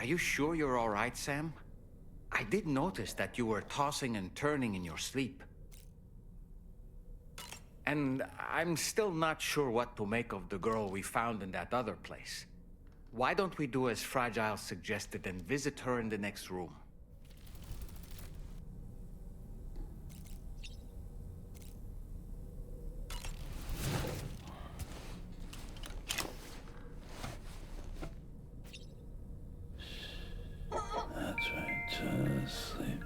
Are you sure you're all right, Sam? I did notice that you were tossing and turning in your sleep. And I'm still not sure what to make of the girl we found in that other place. Why don't we do as Fragile suggested and visit her in the next room? That's right, just sleep.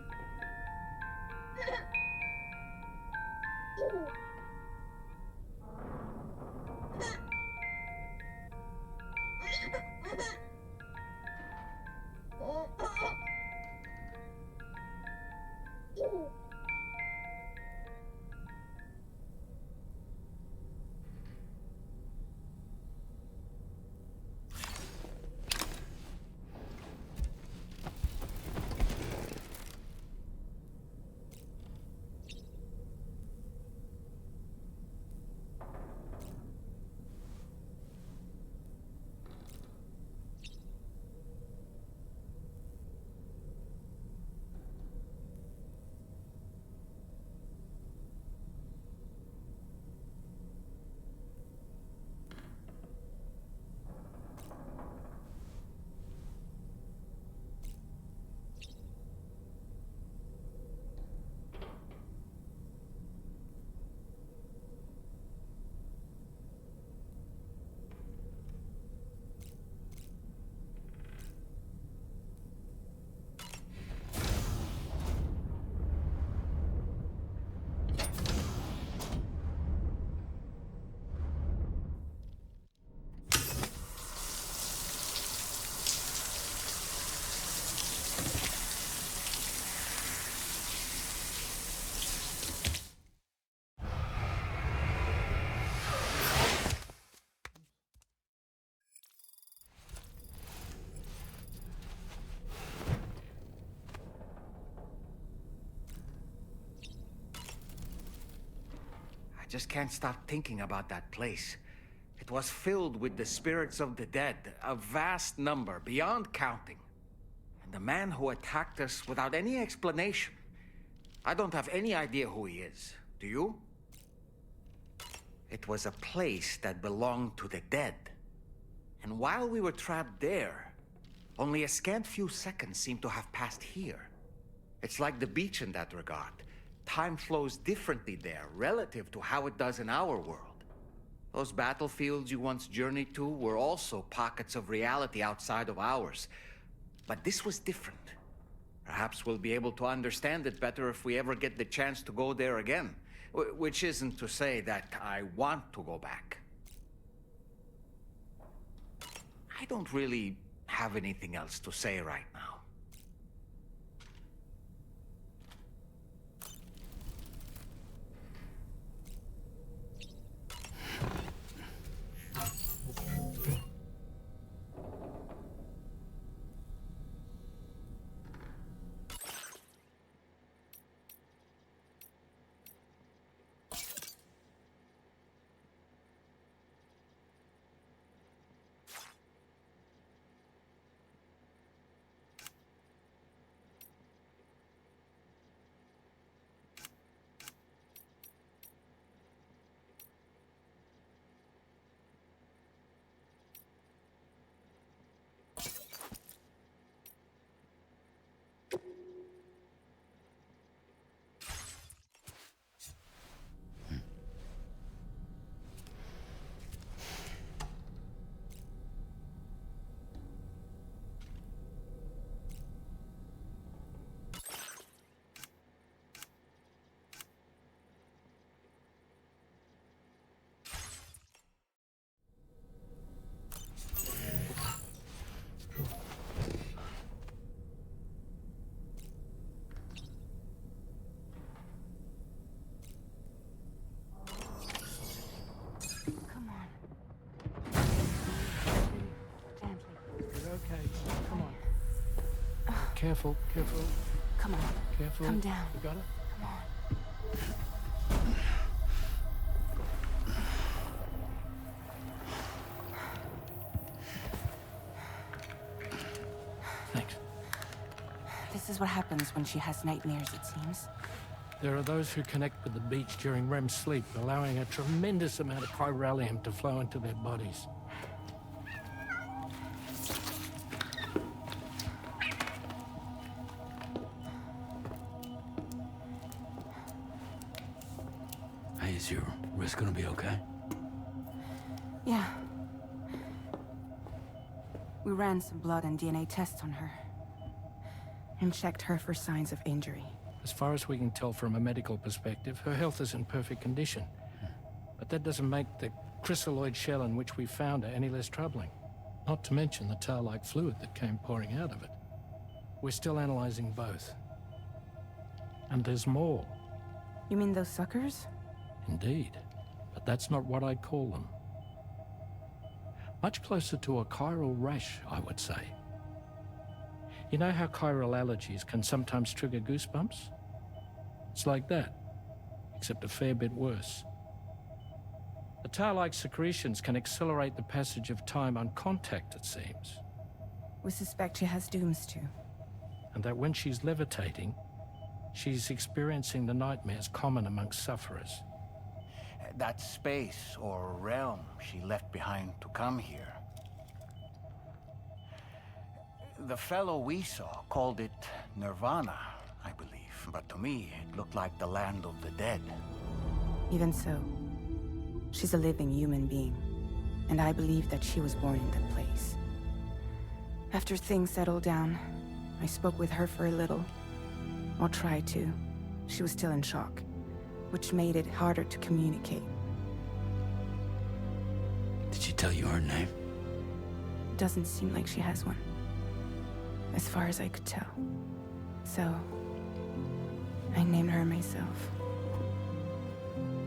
I just can't stop thinking about that place. It was filled with the spirits of the dead, a vast number, beyond counting. And the man who attacked us without any explanation. I don't have any idea who he is. Do you? It was a place that belonged to the dead. And while we were trapped there, only a scant few seconds seemed to have passed here. It's like the beach in that regard. Time flows differently there, relative to how it does in our world. Those battlefields you once journeyed to were also pockets of reality outside of ours. But this was different. Perhaps we'll be able to understand it better if we ever get the chance to go there again. Which isn't to say that I want to go back. I don't really have anything else to say right now. Careful, careful. Come on. Careful. Come down. You got it? Come on. is what happens when she has nightmares, it seems. There are those who connect with the beach during REM sleep, allowing a tremendous amount of chiralium to flow into their bodies. Hey, is your wrist gonna be okay? Yeah. We ran some blood and DNA tests on her. And checked her for signs of injury. As far as we can tell from a medical perspective, her health is in perfect condition. But that doesn't make the chrysaloid shell in which we found her any less troubling. Not to mention the tar-like fluid that came pouring out of it. We're still analyzing both. And there's more. You mean those suckers? Indeed. But that's not what I'd call them. Much closer to a chiral rash, I would say. You know how chiral allergies can sometimes trigger goosebumps? It's like that, except a fair bit worse. The tar-like secretions can accelerate the passage of time on contact, it seems. We suspect she has dooms too. And that when she's levitating, she's experiencing the nightmares common amongst sufferers. That space or realm she left behind to come here. The fellow we saw called it Nirvana, I believe. But to me, it looked like the land of the dead. Even so, she's a living human being. And I believe that she was born in that place. After things settled down, I spoke with her for a little. Or tried to. She was still in shock, which made it harder to communicate. Did she tell you her name? Doesn't seem like she has one. As far as I could tell. So, I named her myself.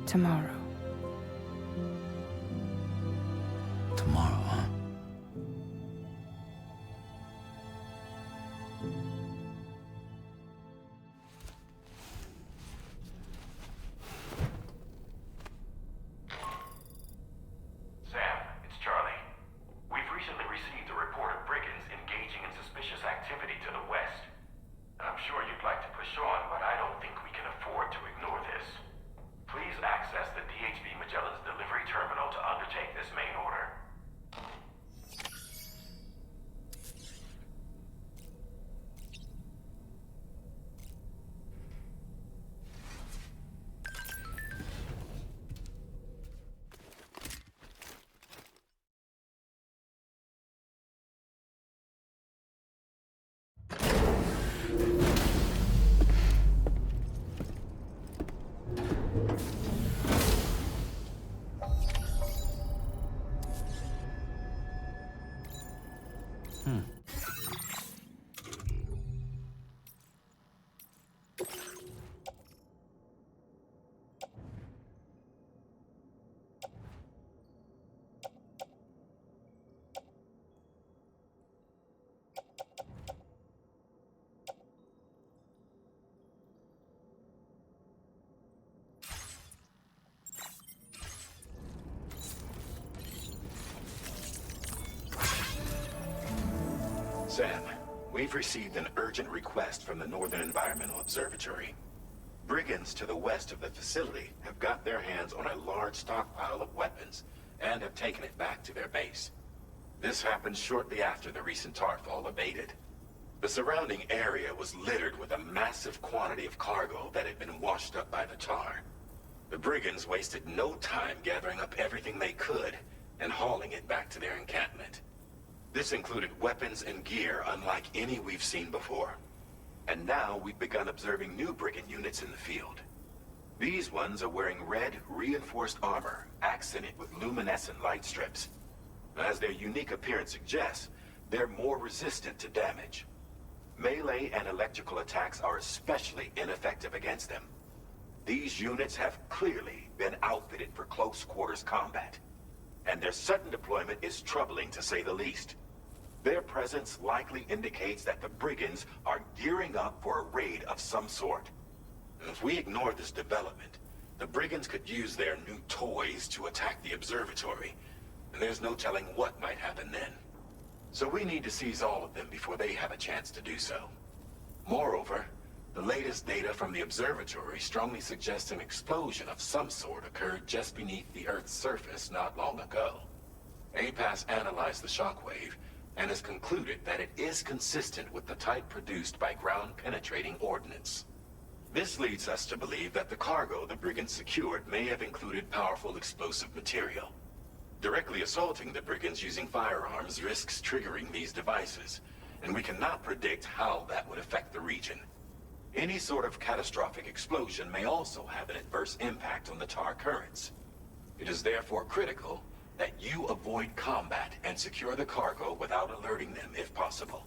Tomorrow. Tomorrow, huh? Sam, it's Charlie. We've recently received a report of brigands engaging in suspicious activity to the west. I'm sure you'd like to push on, but I don't think we can afford to ignore this. Please access the DHV Magellan's delivery terminal to undertake this main order. Sam, we've received an urgent request from the Northern Environmental Observatory. Brigands to the west of the facility have got their hands on a large stockpile of weapons and have taken it back to their base. This happened shortly after the recent tarfall abated. The surrounding area was littered with a massive quantity of cargo that had been washed up by the tar. The brigands wasted no time gathering up everything they could and hauling it back to their encampment. This included weapons and gear unlike any we've seen before. And now we've begun observing new brigand units in the field. These ones are wearing red, reinforced armor, accented with luminescent light strips. As their unique appearance suggests, they're more resistant to damage. Melee and electrical attacks are especially ineffective against them. These units have clearly been outfitted for close quarters combat. And their sudden deployment is troubling to say the least. Their presence likely indicates that the brigands are gearing up for a raid of some sort. If we ignore this development, the brigands could use their new toys to attack the observatory, and there's no telling what might happen then. So we need to seize all of them before they have a chance to do so. Moreover, the latest data from the observatory strongly suggests an explosion of some sort occurred just beneath the Earth's surface not long ago. APAS analyzed the shockwave and has concluded that it is consistent with the type produced by ground-penetrating ordnance. This leads us to believe that the cargo the brigands secured may have included powerful explosive material. Directly assaulting the brigands using firearms risks triggering these devices, and we cannot predict how that would affect the region. Any sort of catastrophic explosion may also have an adverse impact on the tar currents. It is therefore critical that you avoid combat and secure the cargo without alerting them if possible.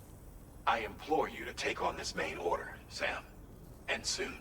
I implore you to take on this main order, Sam. And soon.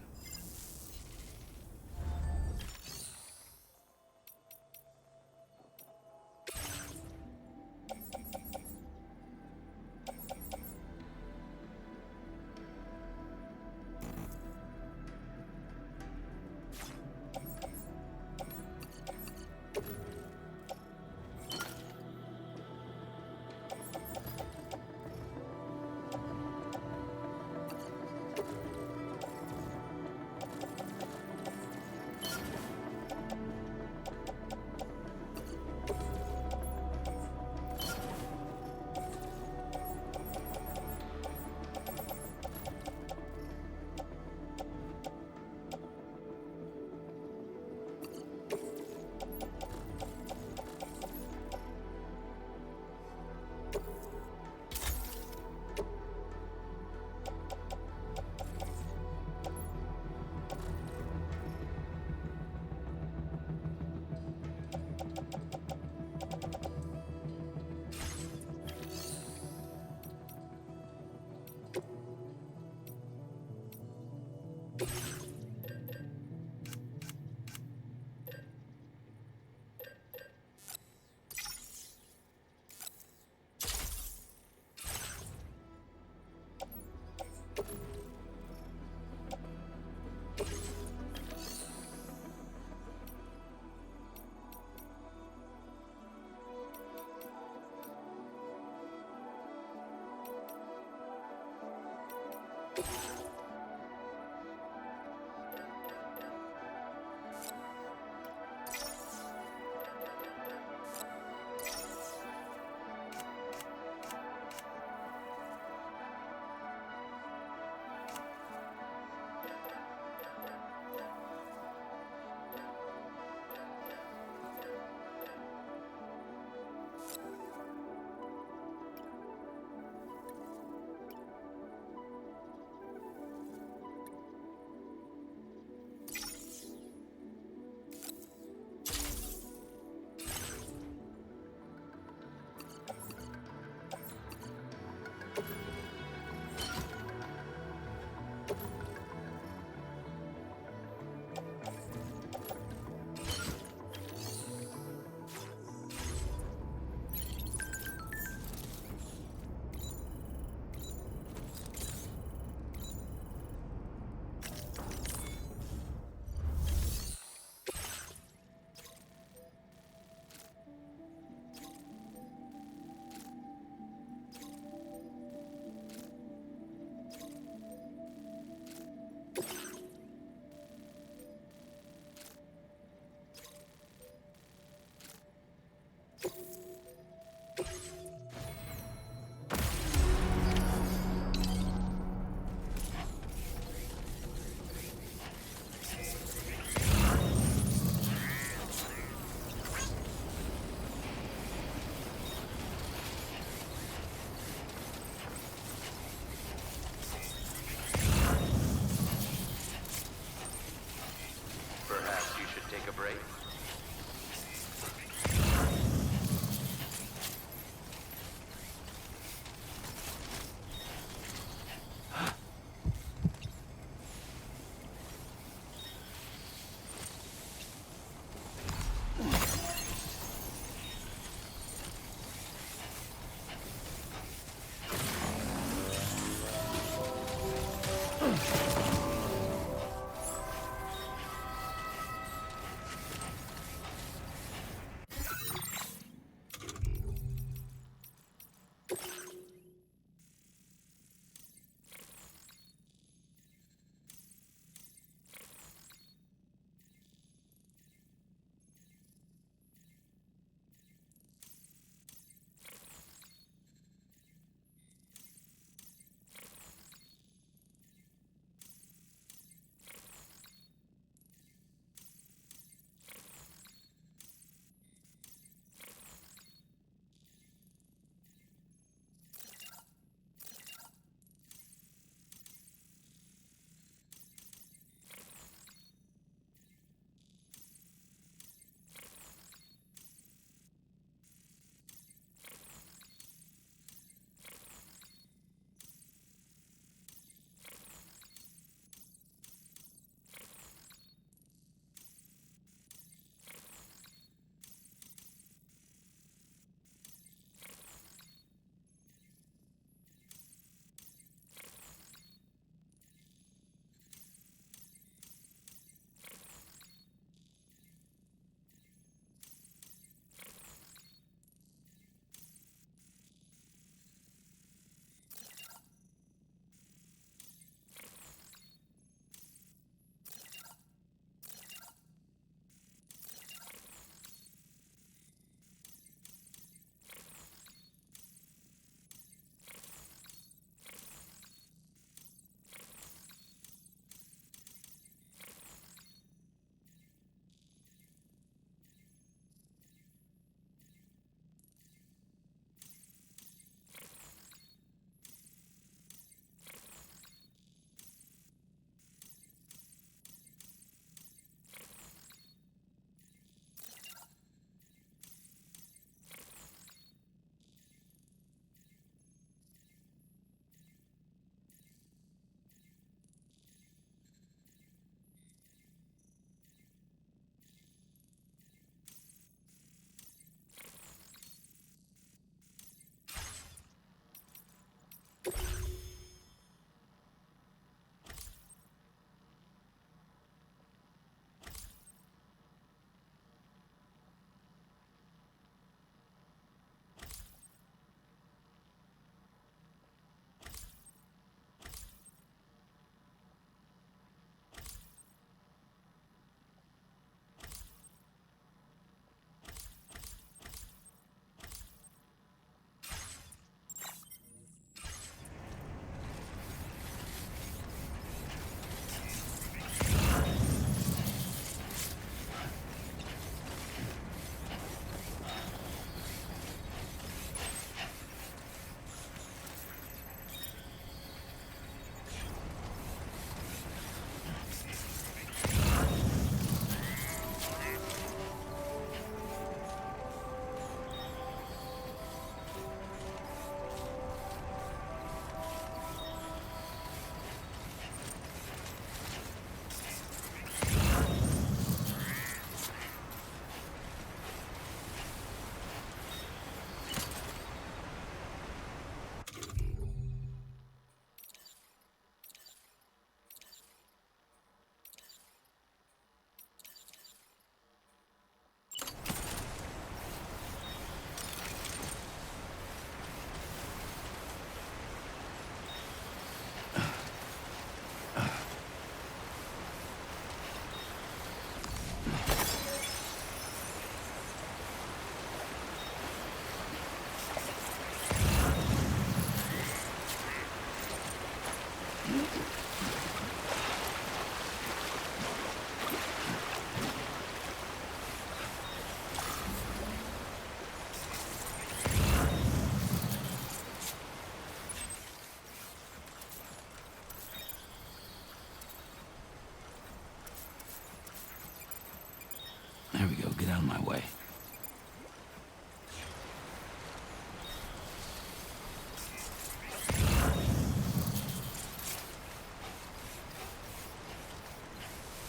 There we go. Get out of my way.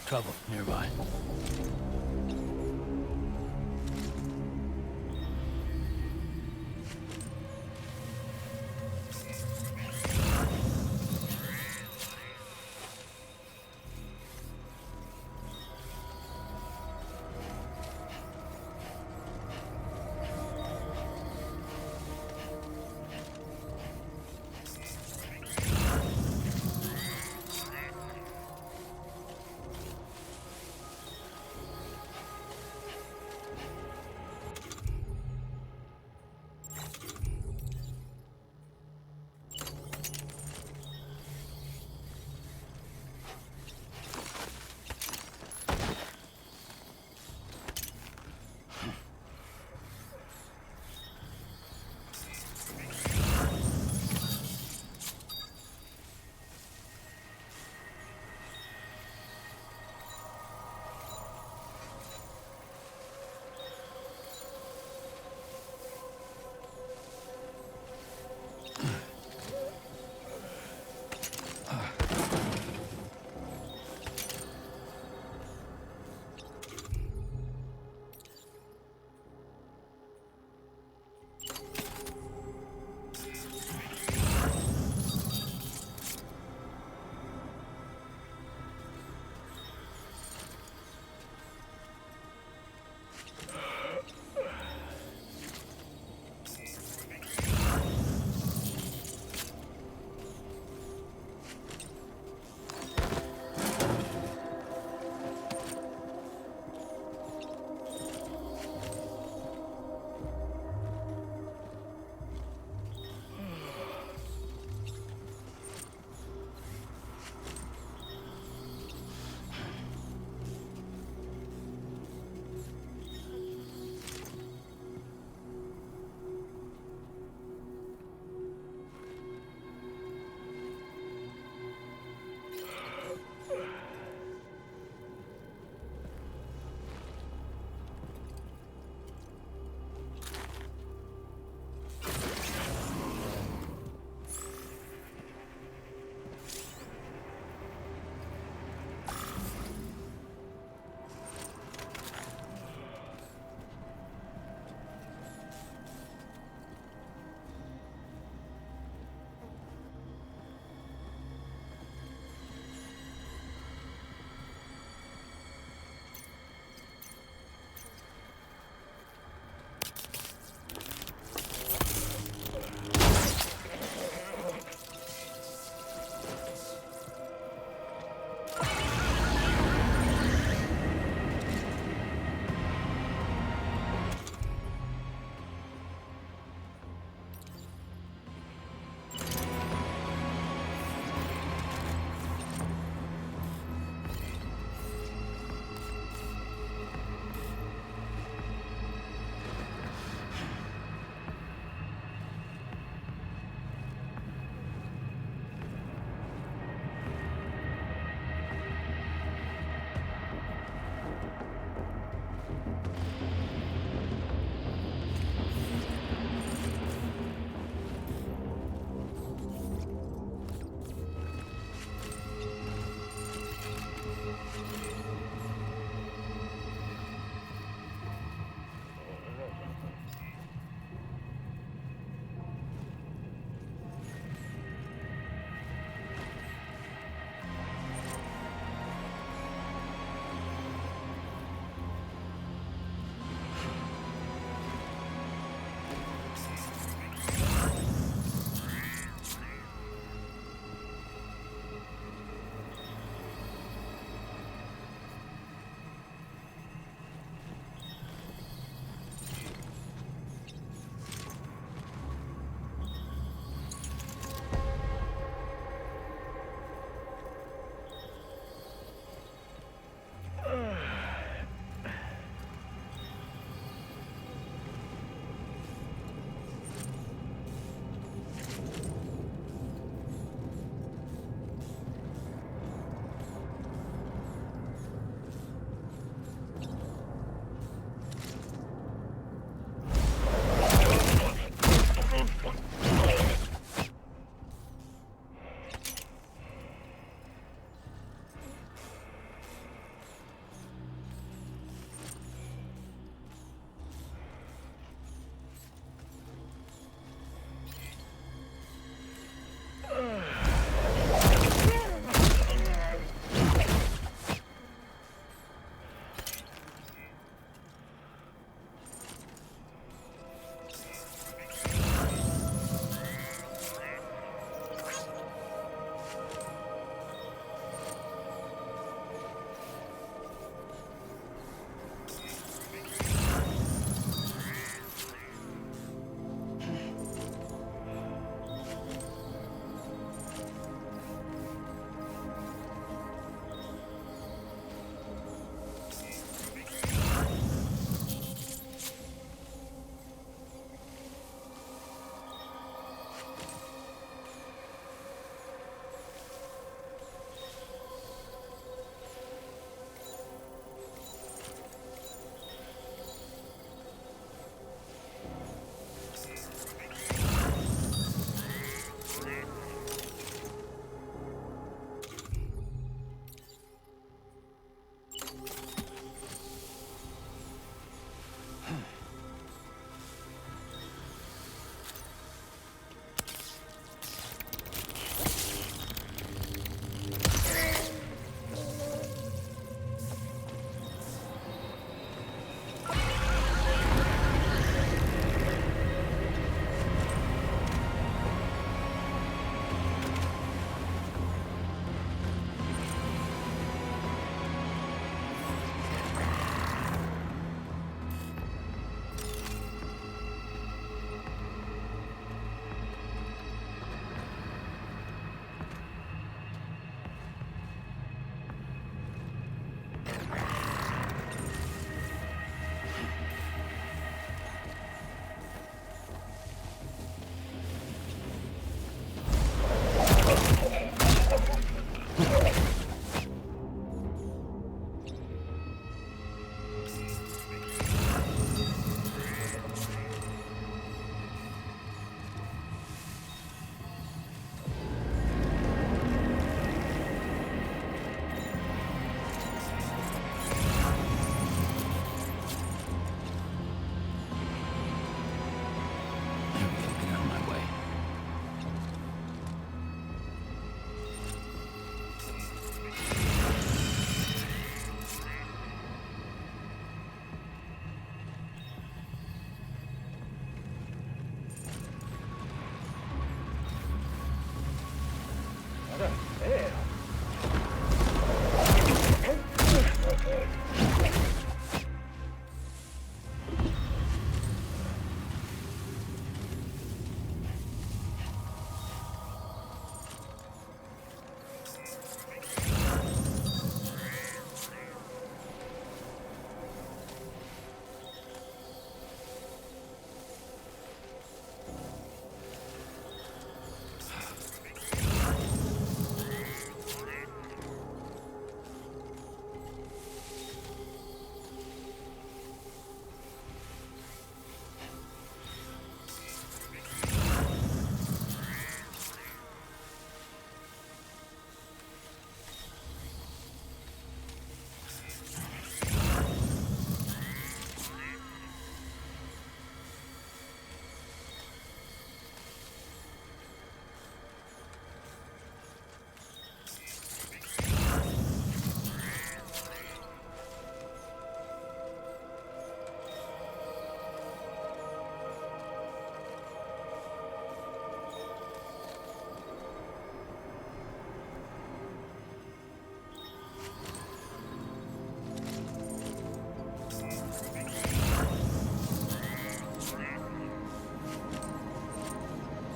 Trouble nearby.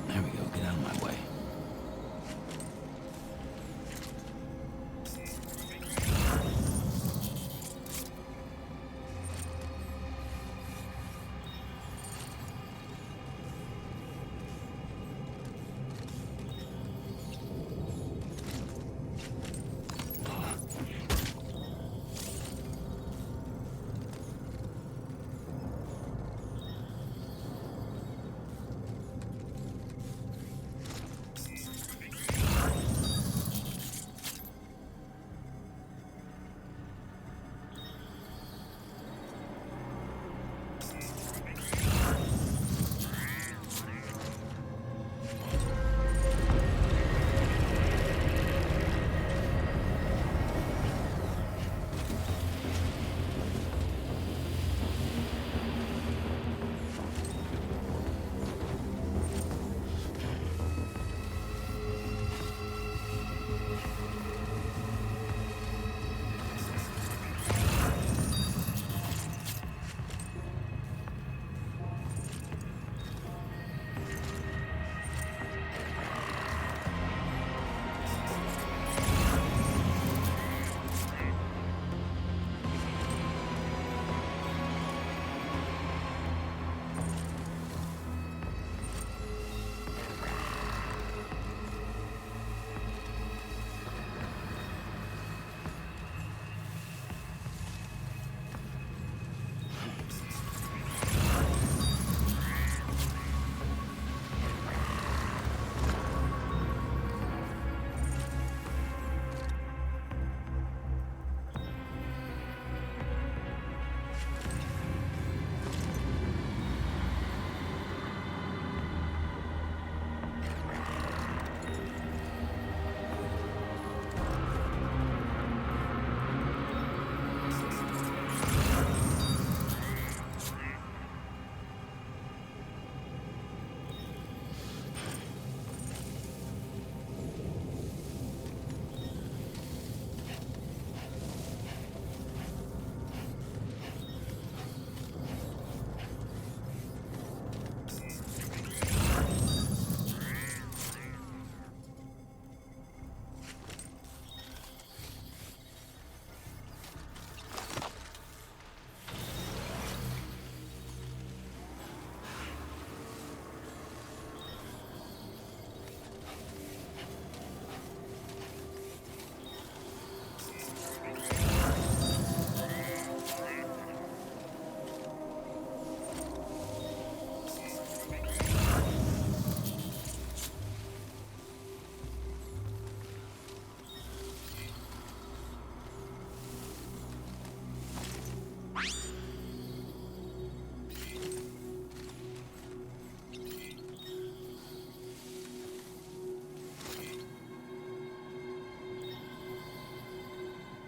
There we go. Get out of my way.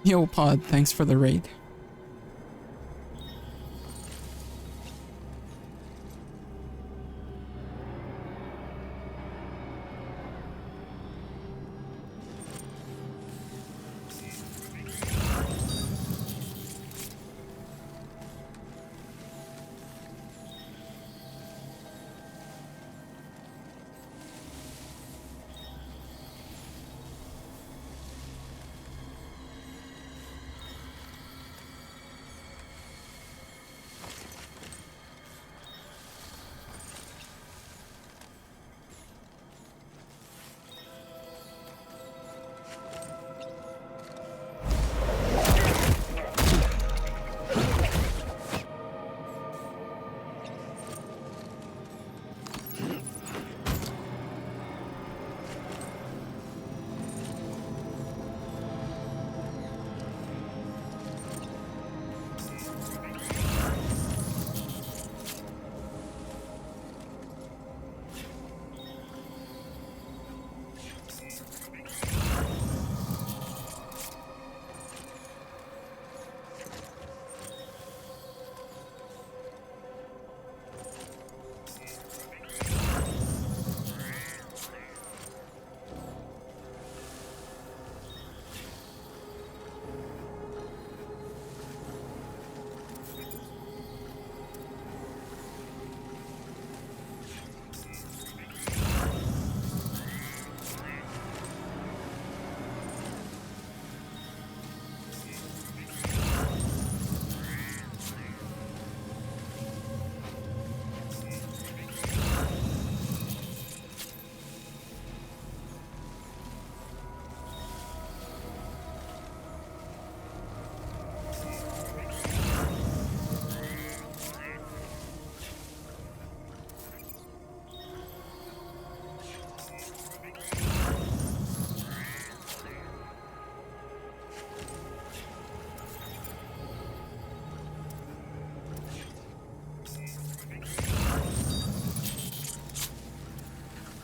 Yo, Pod, thanks for the raid.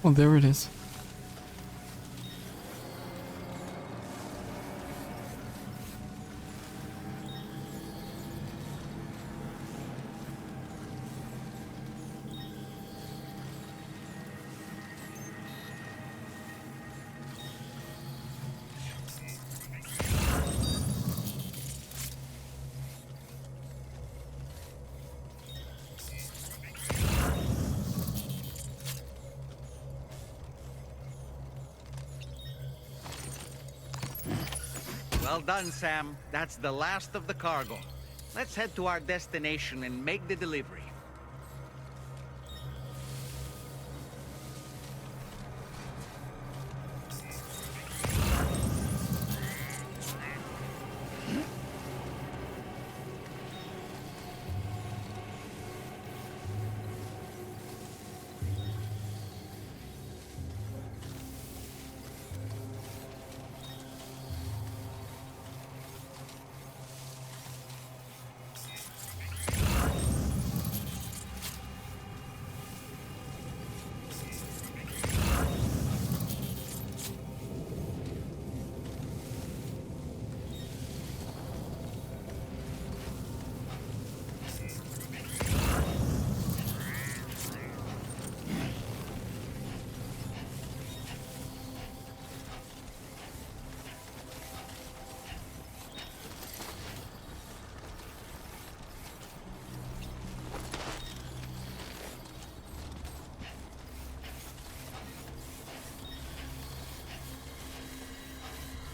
Oh, there it is. Well done, Sam. That's the last of the cargo. Let's head to our destination and make the delivery.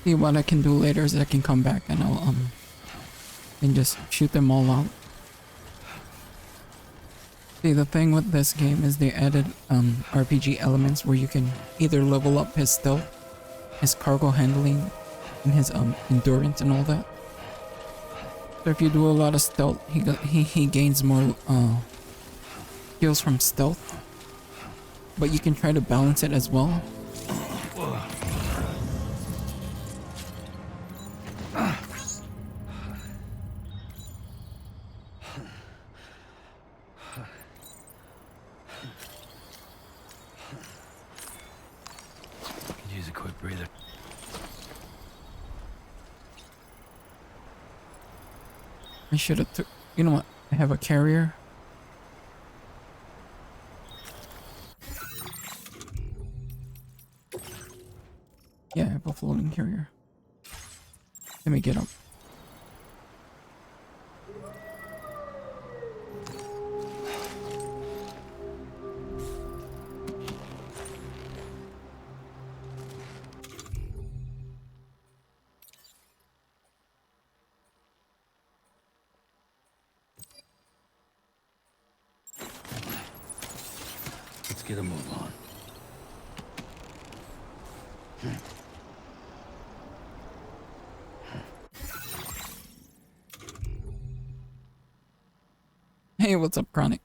See, what I can do later is I can come back and I'll and just shoot them all out. See, the thing with this game is they added RPG elements where you can either level up his stealth, his cargo handling, and his endurance and all that. So if you do a lot of stealth, he gains more skills from stealth. But you can try to balance it as well. Use a quick breather. I should have took. You know what? I have a carrier. Yeah, I have a floating carrier. Let me get up. Let's get a move on. Hey, what's up, Chronic?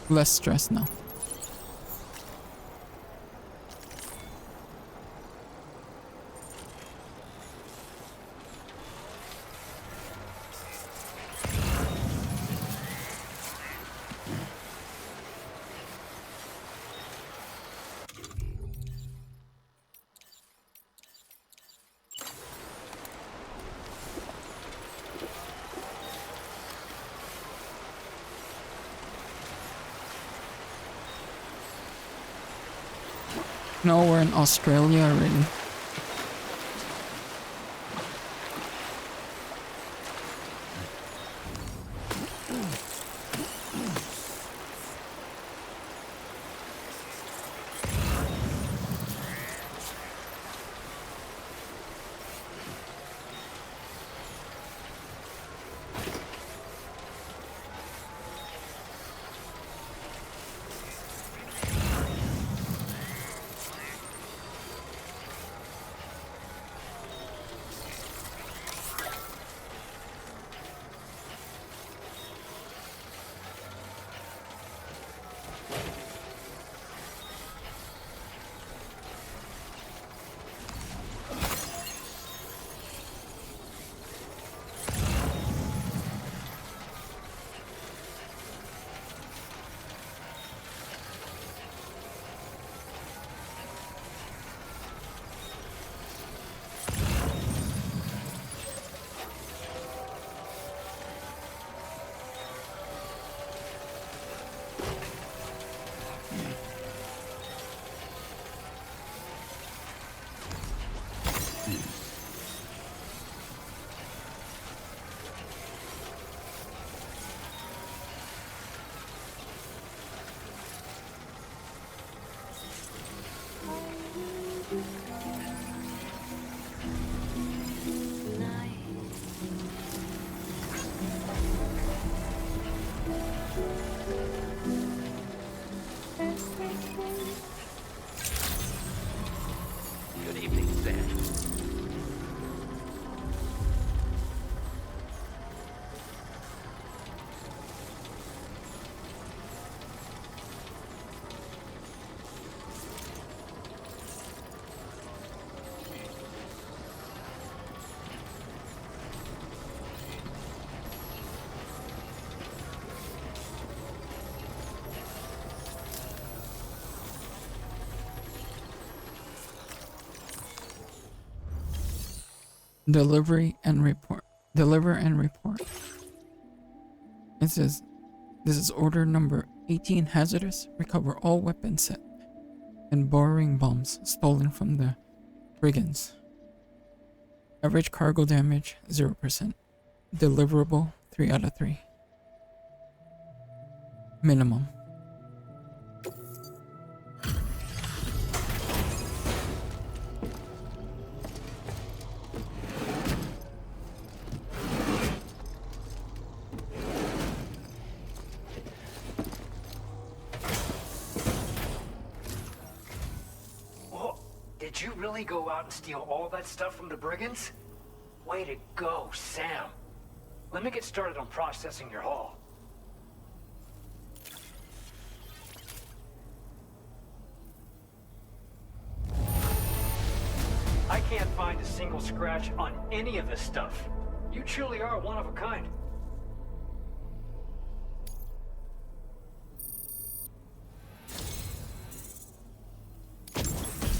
Less stress now. No, we're in Australia already. Deliver and report. It says, this is order number 18 hazardous. Recover all weapon set and borrowing bombs stolen from the brigands. Average cargo damage 0%. Deliverable 3 out of 3. Minimum. Did you really go out and steal all that stuff from the brigands? Way to go, Sam. Let me get started on processing your haul. I can't find a single scratch on any of this stuff. You truly are one of a kind.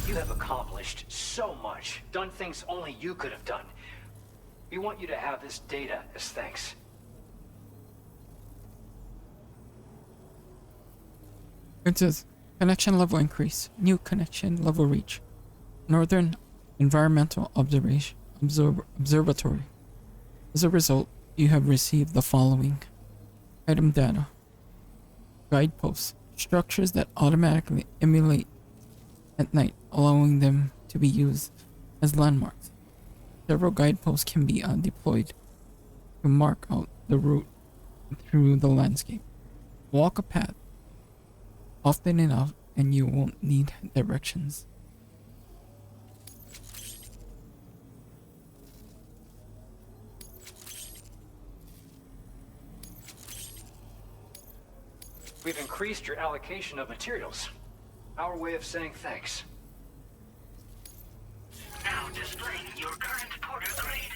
You have accomplished so much, done things only you could have done. We want you to have this data as thanks. It says, connection level increase. New connection level reach. Northern Environmental Observatory. As a result, you have received the following. Item data. Guideposts. Structures that automatically emulate at night, allowing them to be used as landmarks. Several guideposts can be deployed to mark out the route through the landscape. Walk a path often enough and you won't need directions. We've increased your allocation of materials. Our way of saying thanks. Now displaying your current porter grade.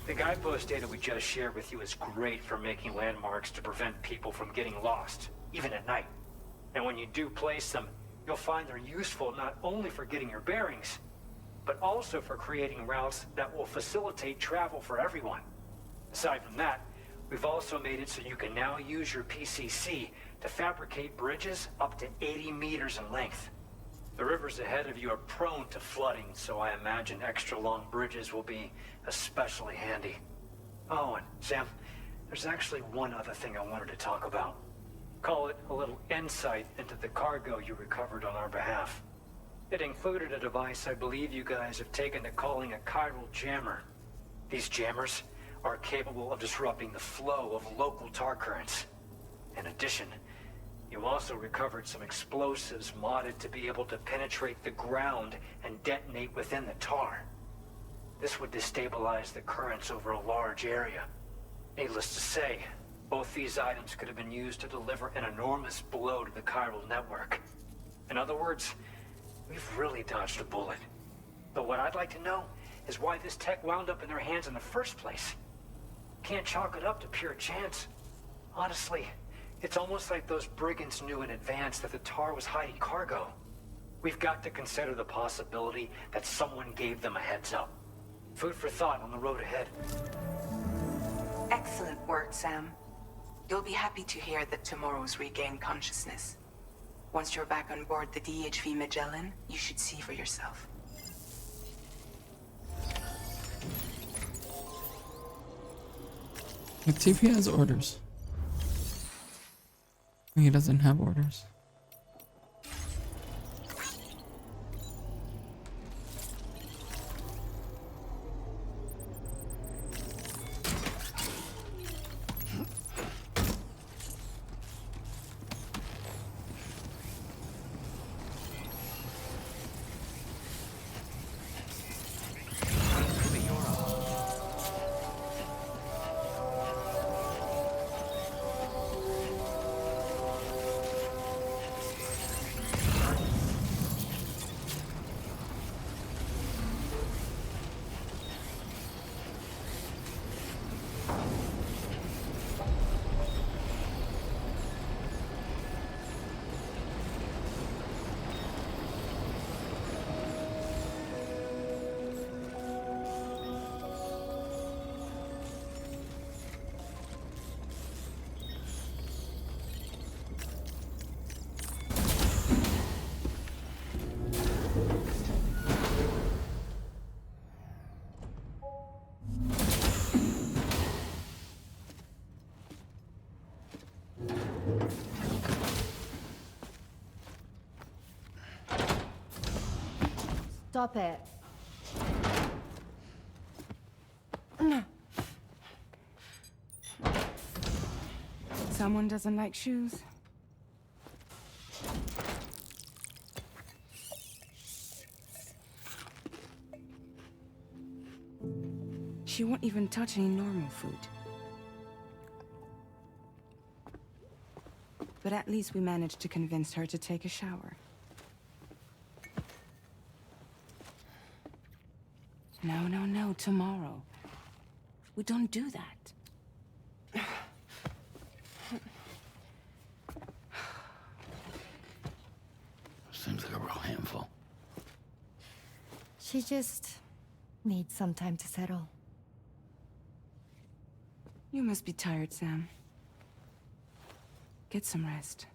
The guidepost data we just shared with you is great for making landmarks to prevent people from getting lost, even at night. And when you do place them, you'll find they're useful not only for getting your bearings, but also for creating routes that will facilitate travel for everyone. Aside from that, we've also made it so you can now use your PCC to fabricate bridges up to 80 meters in length. The rivers ahead of you are prone to flooding, so I imagine extra long bridges will be especially handy. Oh, and Sam, there's actually one other thing I wanted to talk about. Call it a little insight into the cargo you recovered on our behalf. It included a device I believe you guys have taken to calling a chiral jammer. These jammers are capable of disrupting the flow of local tar currents. In addition, you also recovered some explosives modded to be able to penetrate the ground and detonate within the tar. This would destabilize the currents over a large area. Needless to say, both these items could have been used to deliver an enormous blow to the chiral network. In other words, we've really dodged a bullet. But what I'd like to know is why this tech wound up in their hands in the first place. Can't chalk it up to pure chance. Honestly, it's almost like those brigands knew in advance that the tar was hiding cargo. We've got to consider the possibility that someone gave them a heads up. Food for thought on the road ahead. Excellent work, Sam. You'll be happy to hear that tomorrow's regained consciousness. Once you're back on board the DHV Magellan, you should see for yourself. Let's see if he has orders. He doesn't have orders. Stop it. Someone doesn't like shoes? She won't even touch any normal food. But at least we managed to convince her to take a shower. No, no, no, tomorrow. We don't do that. Seems like a real handful. She just needs some time to settle. You must be tired, Sam. Get some rest.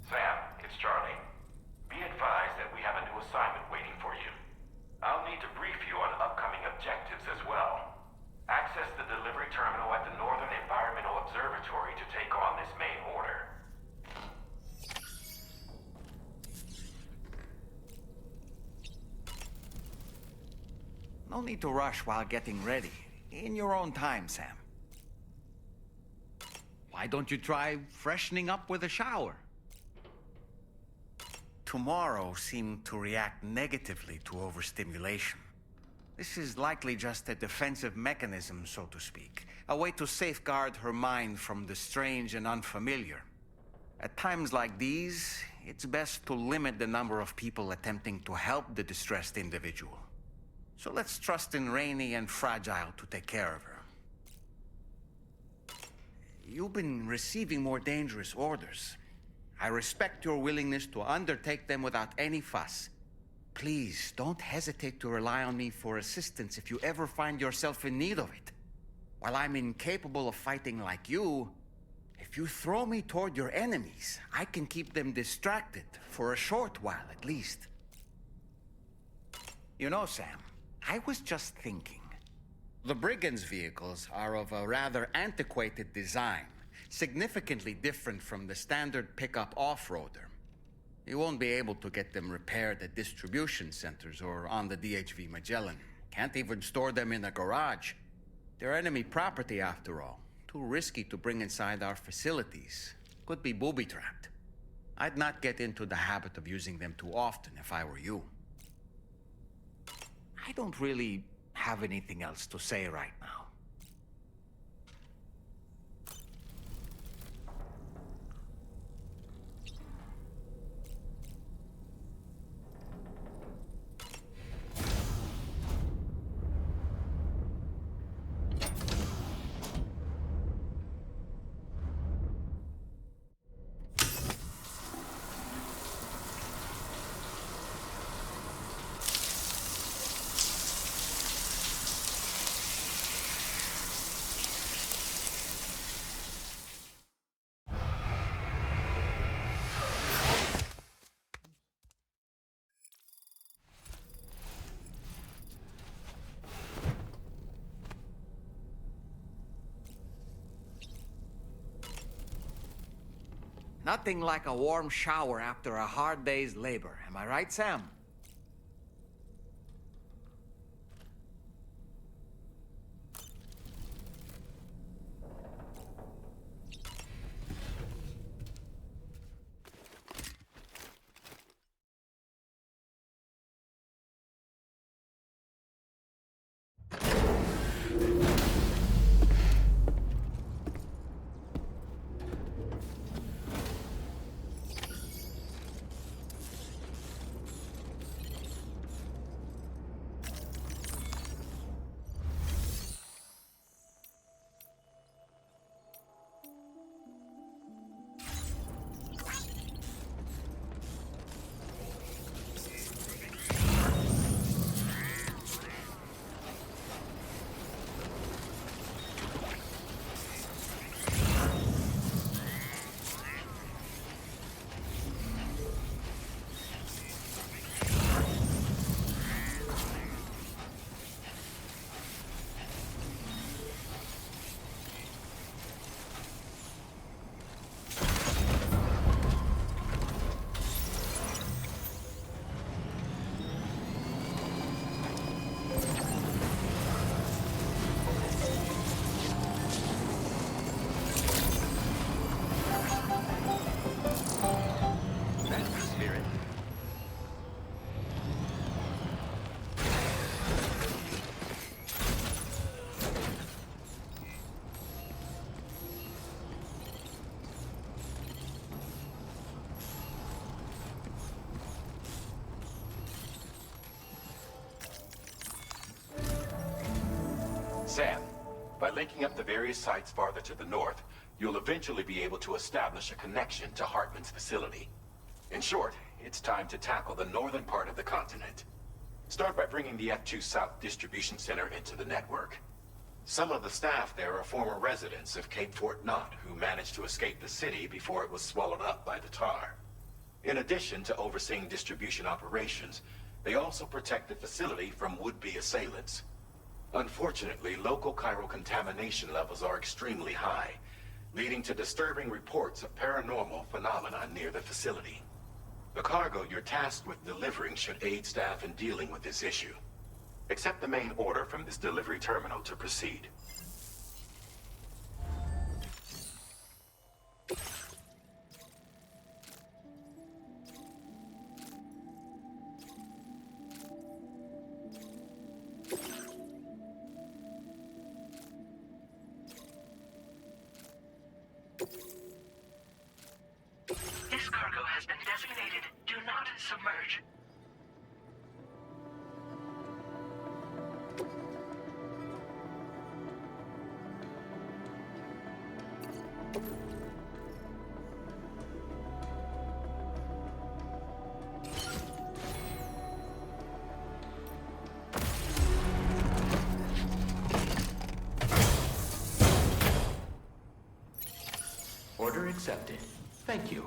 Sam, it's Charlie. Be advised that we have a new assignment waiting for you. I'll need to brief you on upcoming objectives as well. Access the delivery terminal at the Northern Environmental Observatory to take on this main order. No need to rush while getting ready. In your own time, Sam. Why don't you try freshening up with a shower? Tomorrow seemed to react negatively to overstimulation. This is likely just a defensive mechanism, so to speak. A way to safeguard her mind from the strange and unfamiliar. At times like these, it's best to limit the number of people attempting to help the distressed individual. So let's trust in Rainey and Fragile to take care of her. You've been receiving more dangerous orders. I respect your willingness to undertake them without any fuss. Please, don't hesitate to rely on me for assistance if you ever find yourself in need of it. While I'm incapable of fighting like you, if you throw me toward your enemies, I can keep them distracted for a short while at least. You know, Sam, I was just thinking. The Brigands' vehicles are of a rather antiquated design, significantly different from the standard pickup off-roader. You won't be able to get them repaired at distribution centers or on the DHV Magellan. Can't even store them in a garage. They're enemy property after all. Too risky to bring inside our facilities. Could be booby-trapped. I'd not get into the habit of using them too often if I were you. I don't really have anything else to say right now. Nothing like a warm shower after a hard day's labor. Am I right, Sam? Sam, by linking up the various sites farther to the north, you'll eventually be able to establish a connection to Hartman's facility. In short, it's time to tackle the northern part of the continent. Start by bringing the F2 South Distribution Center into the network. Some of the staff there are former residents of Cape Fort Knott who managed to escape the city before it was swallowed up by the tar. In addition to overseeing distribution operations, they also protect the facility from would-be assailants. Unfortunately, local chiral contamination levels are extremely high, leading to disturbing reports of paranormal phenomena near the facility. The cargo you're tasked with delivering should aid staff in dealing with this issue. Accept the main order from this delivery terminal to proceed. This cargo has been designated Do Not Submerge. Order accepted. Thank you.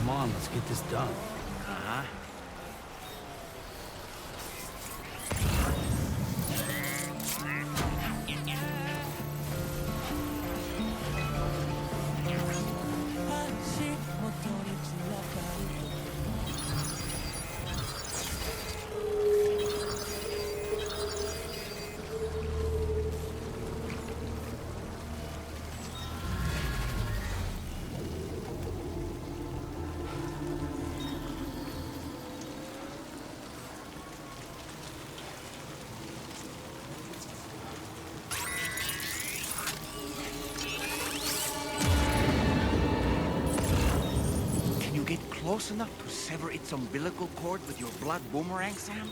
Come on, let's get this done. Uh-huh. Get close enough to sever its umbilical cord with your blood boomerang, Sam?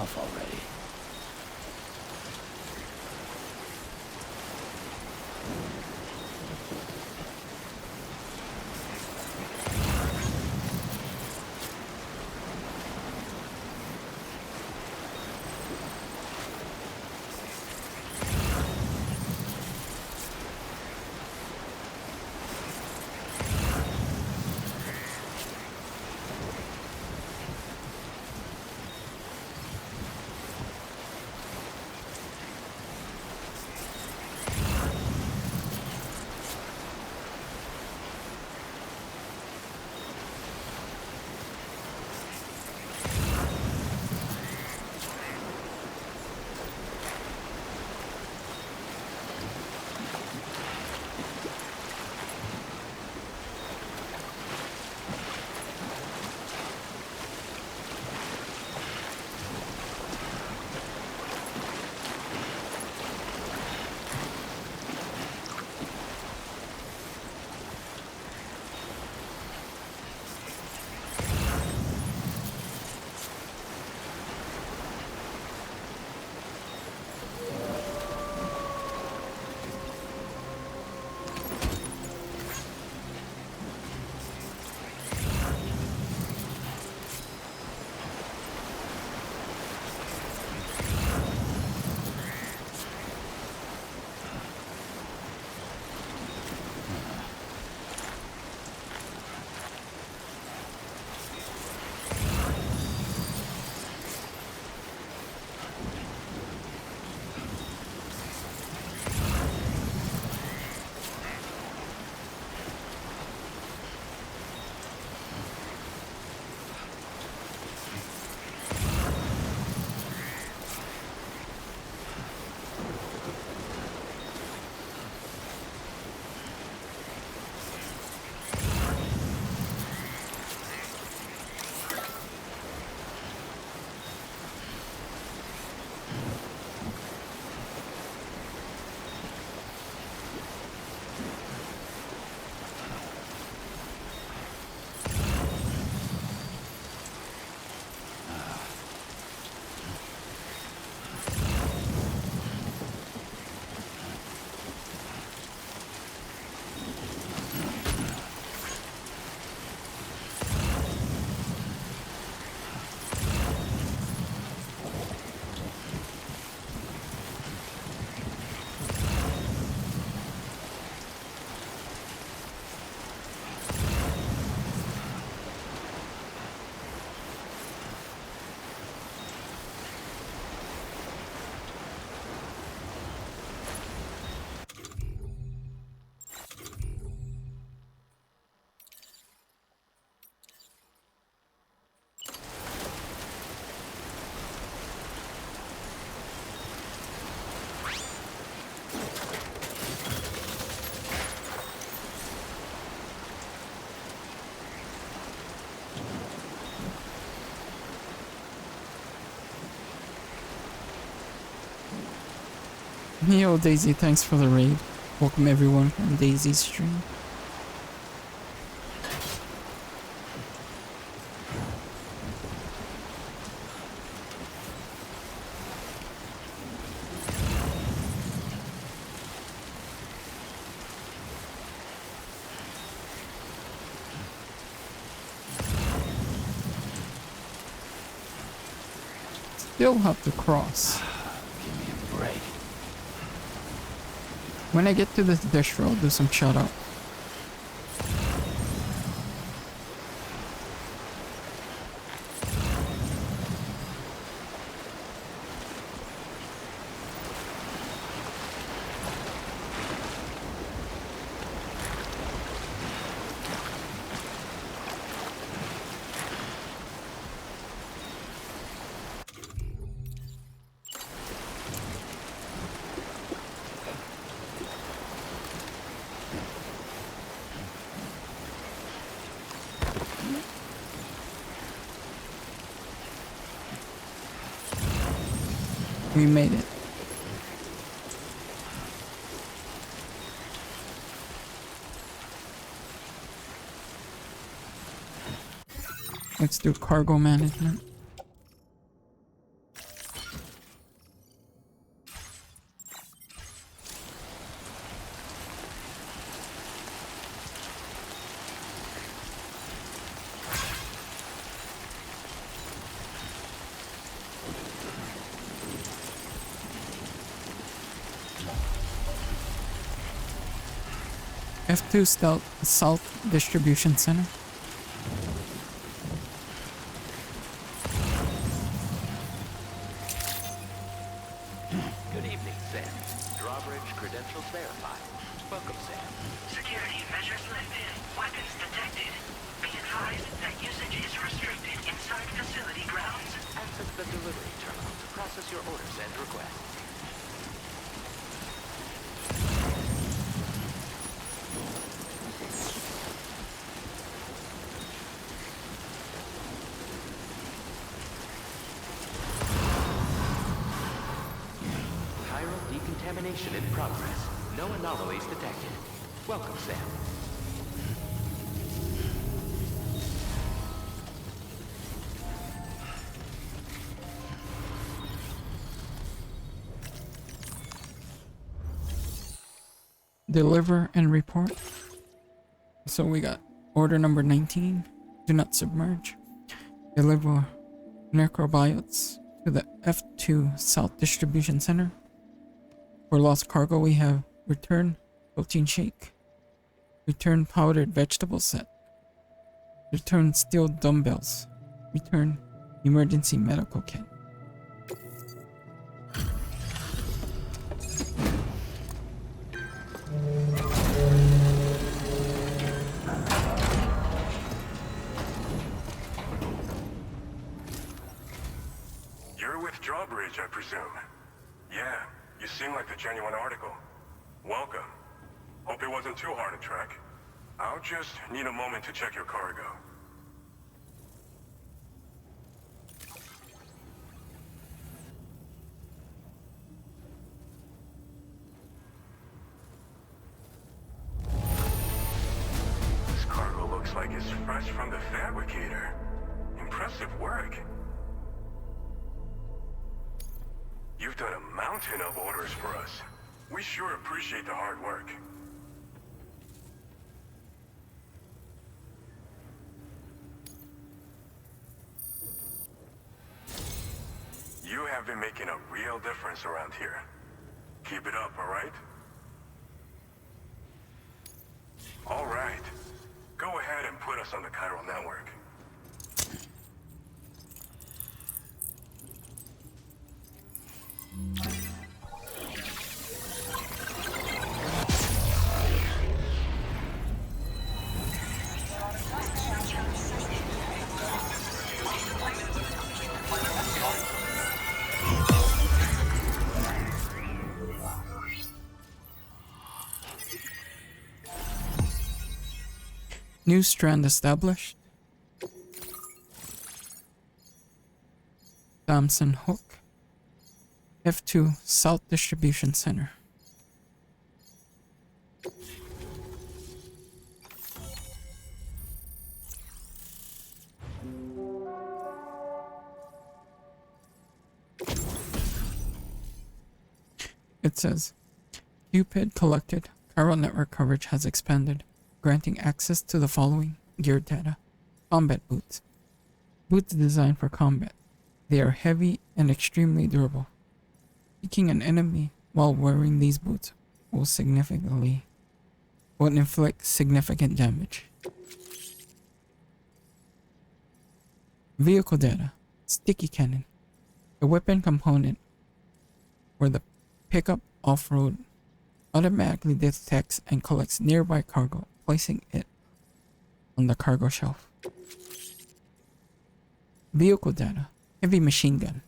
enough already. Yo, Daisy, thanks for the raid. Welcome everyone from Daisy's stream. Still have to cross. Give me a break. When I get to this distro, I'll do some shout out. We made it. Let's do cargo management. F2 South Distribution Center. Good evening, Sam. Drawbridge credentials verified. Welcome, Sam. Security measures lifted. Weapons detected. Be advised that usage is restricted inside facility grounds. Access the delivery terminal to process your orders and requests. Decontamination in progress. No anomalies detected. Welcome, Sam. Deliver and report. So we got order number 19. Do not submerge. Deliver necrobiotes to the F2 South Distribution Center. For lost cargo, we have return protein shake, return powdered vegetable set, return steel dumbbells, return emergency medical kit. You're with Drawbridge, I presume? Yeah. You seem like the genuine article. Welcome. Hope it wasn't too hard to track. I'll just need a moment to check your cargo. This cargo looks like it's fresh from the fabricator. Impressive work. You've done a mountain of orders for us. We sure appreciate the hard work. You have been making a real difference around here. Keep it up, all right? All right. Go ahead and put us on the chiral network. New strand established. Thompson Hook. F2 South Distribution Center. It says, Cupid collected. Chiral network coverage has expanded, granting access to the following gear data. Combat boots. Boots designed for combat. They are heavy and extremely durable. Kicking an enemy while wearing these boots will inflict significant damage. Vehicle data. Sticky cannon. The weapon component for the pickup off-road automatically detects and collects nearby cargo, placing it on the cargo shelf. Vehicle data. Heavy machine gun.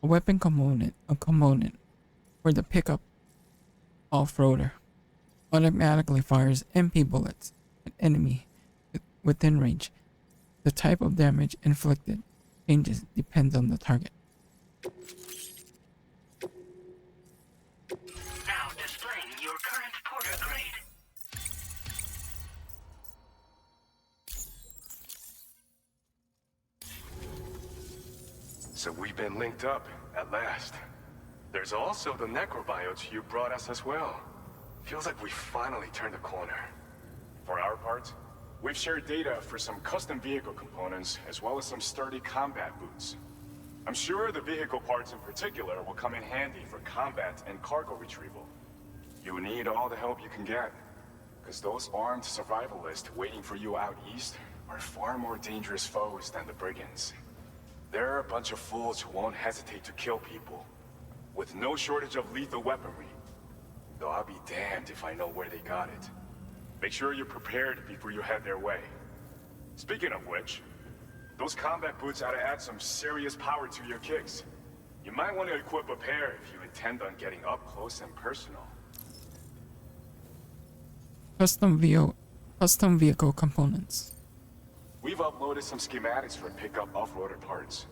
A weapon component for the pickup off-roader automatically fires MP bullets at enemy within range. The type of damage inflicted changes depends on the target. Now displaying your current porter grade. So we've been linked up, at last. There's also the necrobiotes you brought us as well. Feels like we finally turned a corner. For our part, we've shared data for some custom vehicle components, as well as some sturdy combat boots. I'm sure the vehicle parts in particular will come in handy for combat and cargo retrieval. You need all the help you can get. Because those armed survivalists waiting for you out east are far more dangerous foes than the brigands. They're a bunch of fools who won't hesitate to kill people, with no shortage of lethal weaponry. Though I'll be damned if I know where they got it. Make sure you're prepared before you head their way. Speaking of which, those combat boots ought to add some serious power to your kicks. You might want to equip a pair if you intend on getting up close and personal. Custom vehicle components. We've uploaded some schematics for pickup off-roader parts.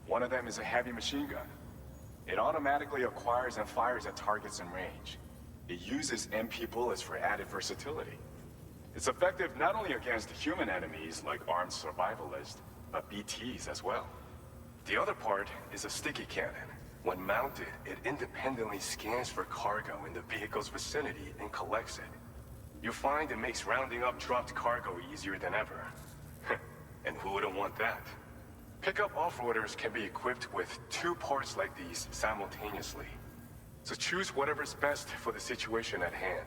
One of them is a heavy machine gun. It automatically acquires and fires at targets in range. It uses MP bullets for added versatility. It's effective not only against human enemies like armed survivalists, but BTs as well. The other part is a sticky cannon. When mounted, it independently scans for cargo in the vehicle's vicinity and collects it. You'll find it makes rounding up dropped cargo easier than ever. And who wouldn't want that? Pickup off-roaders can be equipped with 2 parts like these simultaneously. So choose whatever's best for the situation at hand.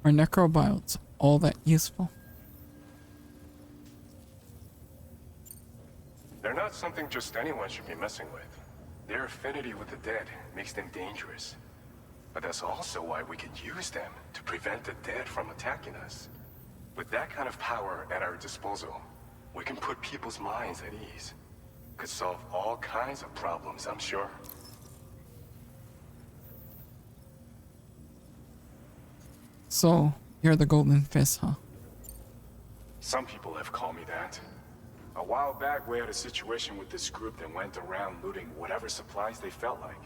Are necrobiotes all that useful? They're not something just anyone should be messing with. Their affinity with the dead makes them dangerous. But that's also why we can use them to prevent the dead from attacking us. With that kind of power at our disposal, we can put people's minds at ease. Could solve all kinds of problems, I'm sure. So, you're the Golden Fist, huh? Some people have called me that. A while back, we had a situation with this group that went around looting whatever supplies they felt like.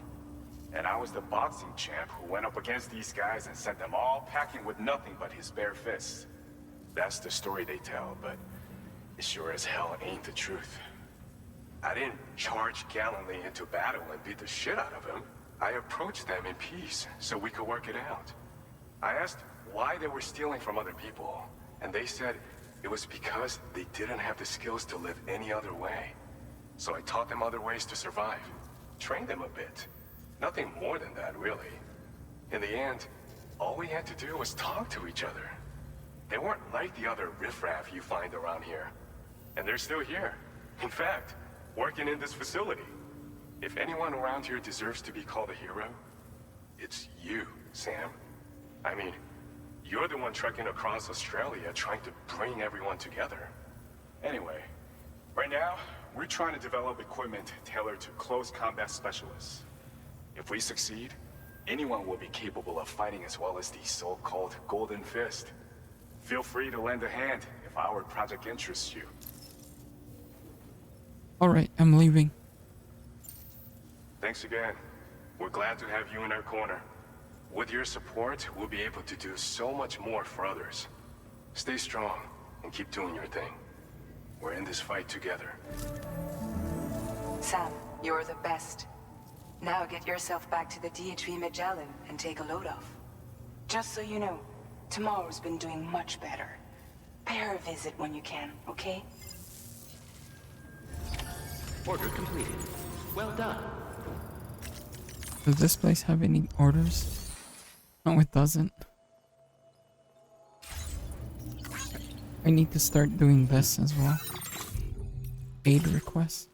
And I was the boxing champ who went up against these guys and sent them all packing with nothing but his bare fists. That's the story they tell, but it sure as hell ain't the truth. I didn't charge gallantly into battle and beat the shit out of them. I approached them in peace so we could work it out. I asked why they were stealing from other people, and they said it was because they didn't have the skills to live any other way. So I taught them other ways to survive, trained them a bit. Nothing more than that, really. In the end, all we had to do was talk to each other. They weren't like the other riffraff you find around here. And they're still here. In fact, working in this facility. If anyone around here deserves to be called a hero, it's you, Sam. I mean, you're the one trekking across Australia trying to bring everyone together. Anyway, right now, we're trying to develop equipment tailored to close combat specialists. If we succeed, anyone will be capable of fighting as well as the so-called Golden Fist. Feel free to lend a hand if our project interests you. Alright, I'm leaving. Thanks again. We're glad to have you in our corner. With your support, we'll be able to do so much more for others. Stay strong and keep doing your thing. We're in this fight together. Sam, you're the best. Now get yourself back to the DHV Magellan and take a load off. Just so you know, tomorrow's been doing much better. Pay her a visit when you can, okay? Order completed. Well done. Does this place have any orders? No, it doesn't. I need to start doing this as well. Aid requests.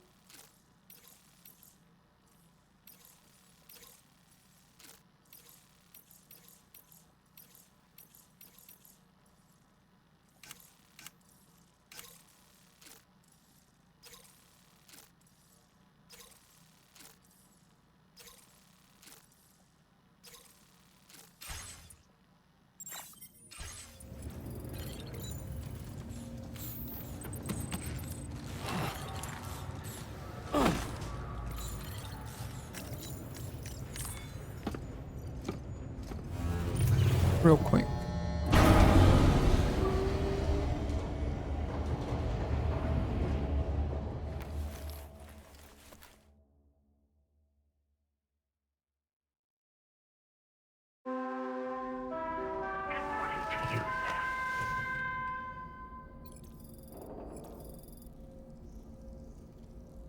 Real quick.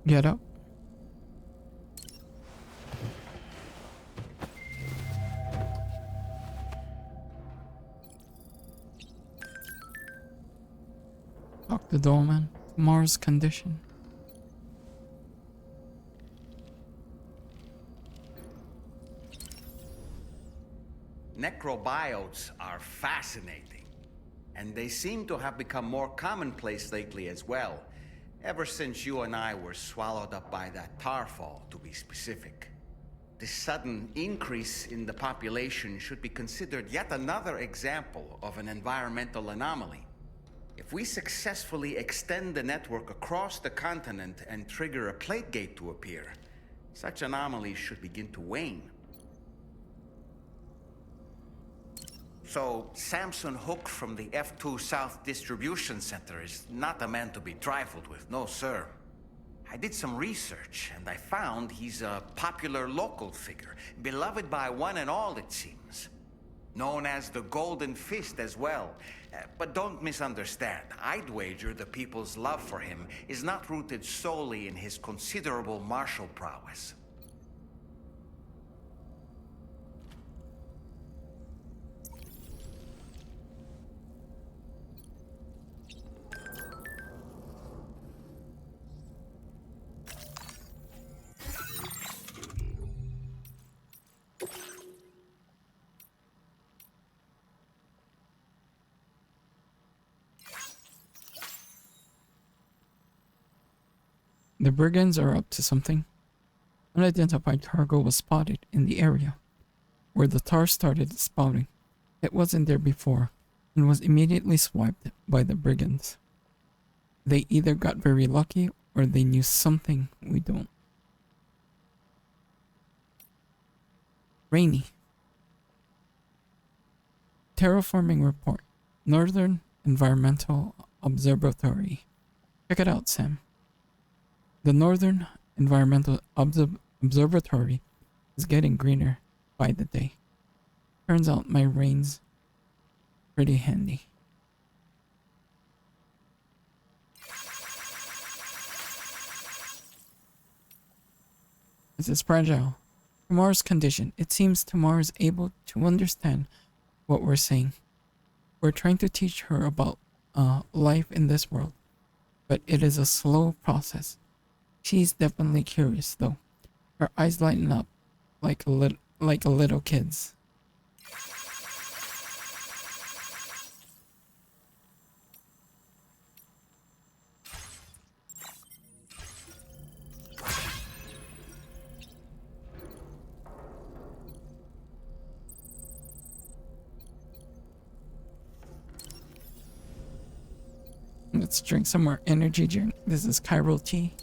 Get up. The Dolman. Mars condition. Necrobiotes are fascinating, and they seem to have become more commonplace lately as well, ever since you and I were swallowed up by that tarfall, to be specific. This sudden increase in the population should be considered yet another example of an environmental anomaly. If we successfully extend the network across the continent and trigger a plate gate to appear, such anomalies should begin to wane. So, Samson Hook from the F2 South Distribution Center is not a man to be trifled with, no sir. I did some research, and I found he's a popular local figure, beloved by one and all, it seems. Known as the Golden Fist as well. But don't misunderstand. I'd wager the people's love for him is not rooted solely in his considerable martial prowess. The brigands are up to something. Unidentified cargo was spotted in the area where the tar started spouting. It wasn't there before and was immediately swiped by the brigands. They either got very lucky or they knew something we don't. Rainy. Terraforming report. Northern Environmental Observatory. Check it out, Sam. The Northern Environmental Observatory is getting greener by the day. Turns out my rain's pretty handy. This is fragile. Tamar's condition. It seems Tamar is able to understand what we're saying. We're trying to teach her about life in this world, but it is a slow process. She's definitely curious, though. Her eyes lighten up like a little kid's. Let's drink some more energy drink. This is chiral tea.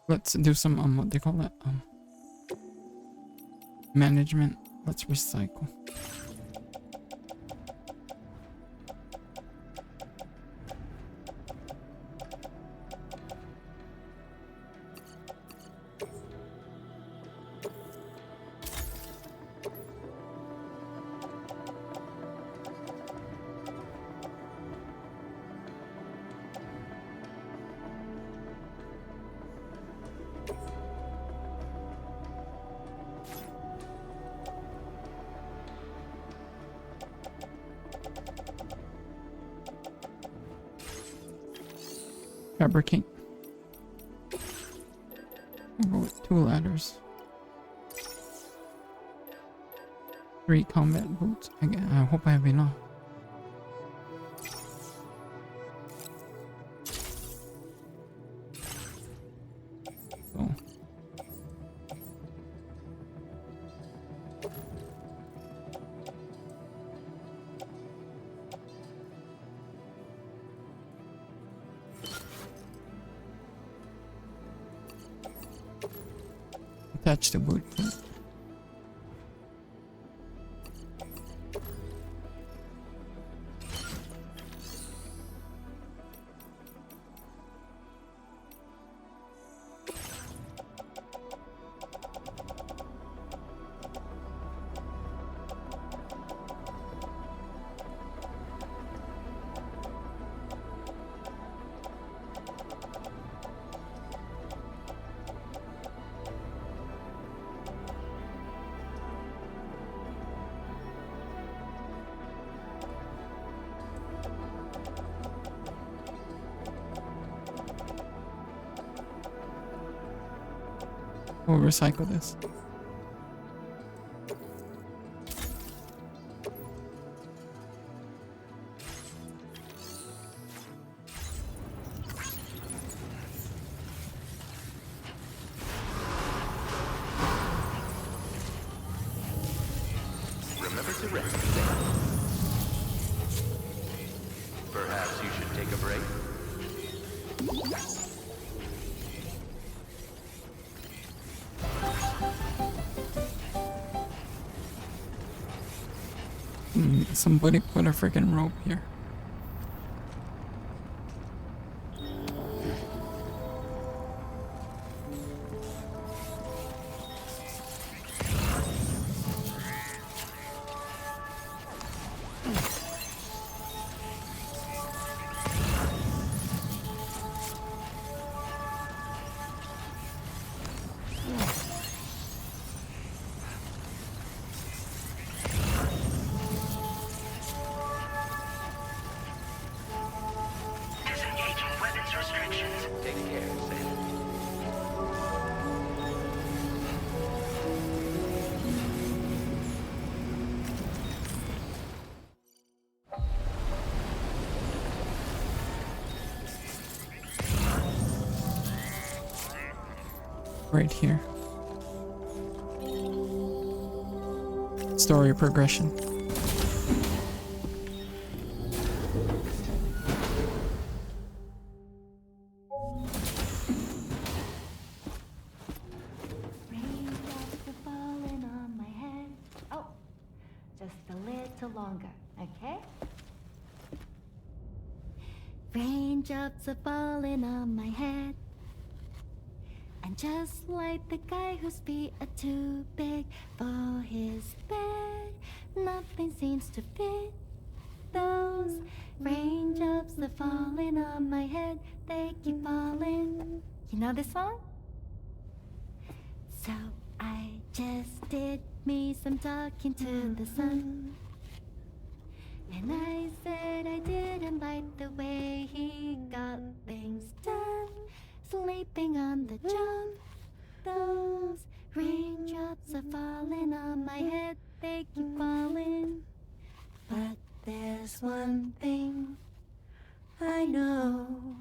Let's do some what they call it management. Let's recycle. Fabricate. I'll go with 2 ladders. 3 combat boots. I hope I have enough. So. Attach the boot. We'll recycle this. Remember to rest. Perhaps you should take a break. Somebody put a freaking rope here. Disengaging weapons restrictions. Take care, Sam. Right here. Story progression. Raindrops are falling on my head. Oh, just a little longer, okay? Raindrops are falling on my head. And just like the guy whose feet are too big for his bed, nothing seems to fit. Those raindrops are falling on my head, they keep falling. You know this song? So I just did me some talking to the sun. And I said I didn't like the way he got things done. Sleeping on the job. Those raindrops are falling on my head, they keep falling. But there's one thing I know.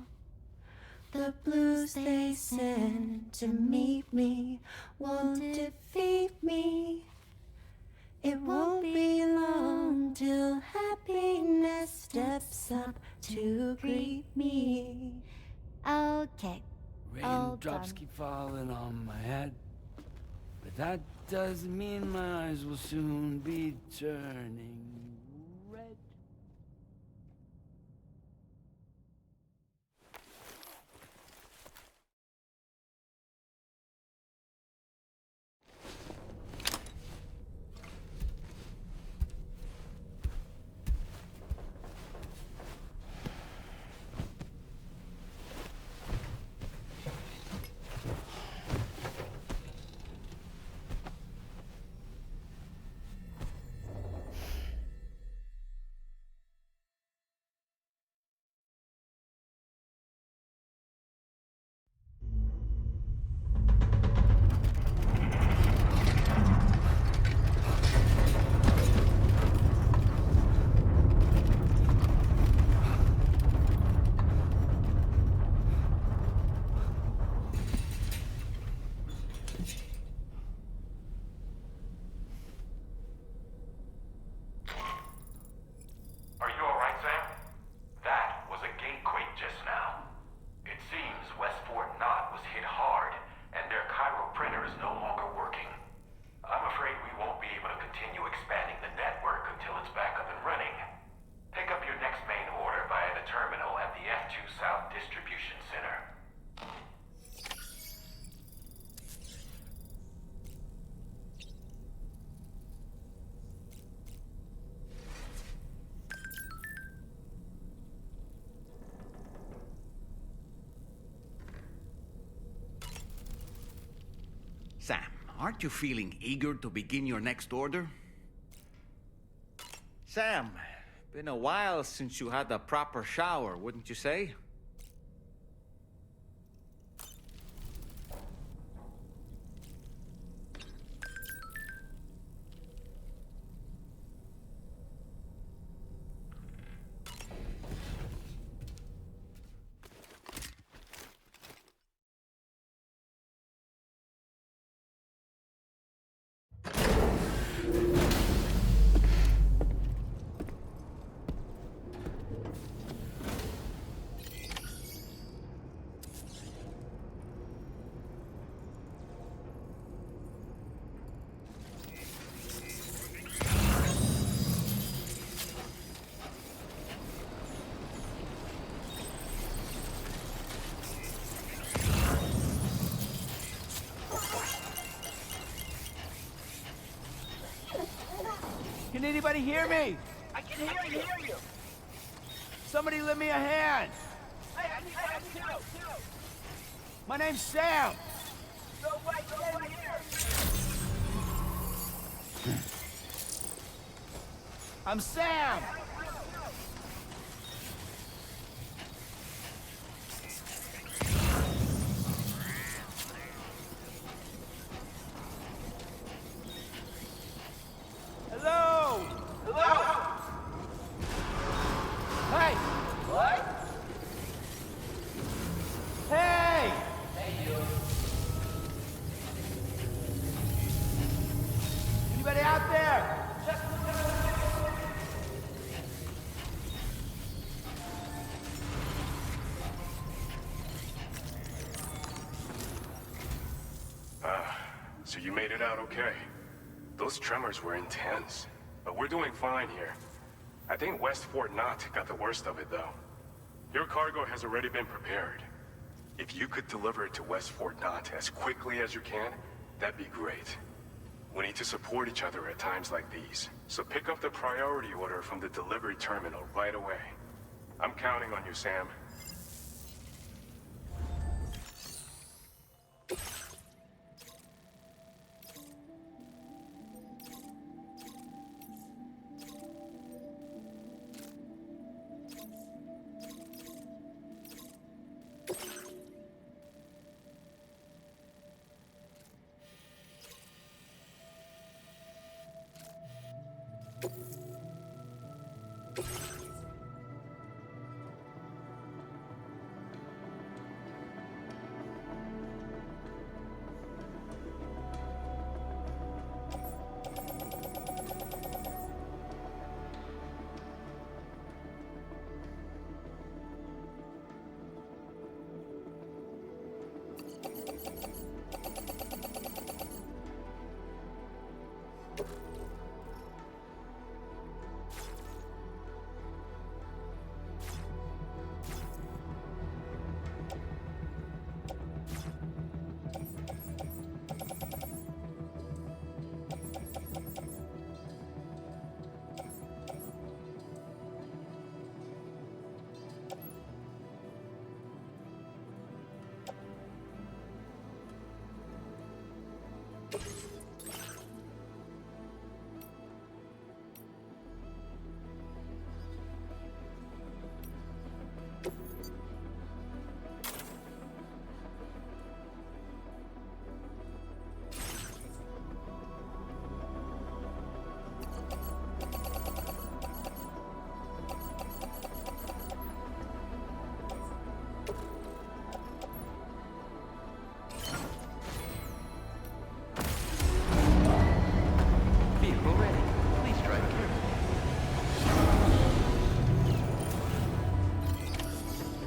The blues they send to meet me won't defeat me. It won't be long till happiness steps up to greet me. Okay, all drops done. keep falling on my head. But that doesn't mean my eyes will soon be turning red. Are you alright, Sam? That was a gatequake just now. It seems West Fort Knot was hit hard, and their Cairo printer is no longer working. I'm afraid we won't be able to continue expanding the network until it's back up and running. Pick up your next main order via the terminal at the F2 South Distribution Center. Sam, aren't you feeling eager to begin your next order? Sam, been a while since you had a proper shower, wouldn't you say? Can anybody hear me? I can hear you. Somebody lend me a hand. Hey, I need help too. My name's Sam. Go right here. I'm Sam. Hello. Hey. What? Hey. Anybody out there? So you made it out okay. Those tremors were intense, but we're doing fine here. I think West Fort Knot got the worst of it, though. Your cargo has already been prepared. If you could deliver it to West Fort Knot as quickly as you can, that'd be great. We need to support each other at times like these, so pick up the priority order from the delivery terminal right away. I'm counting on you, Sam. Vehicle ready. Please drive carefully.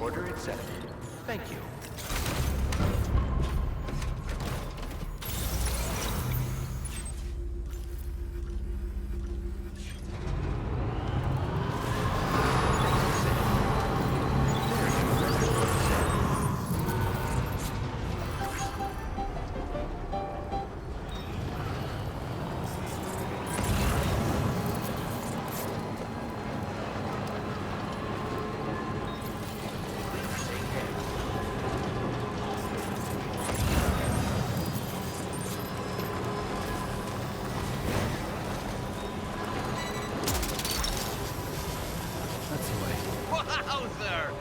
Order accepted. Thank you. Wowzer!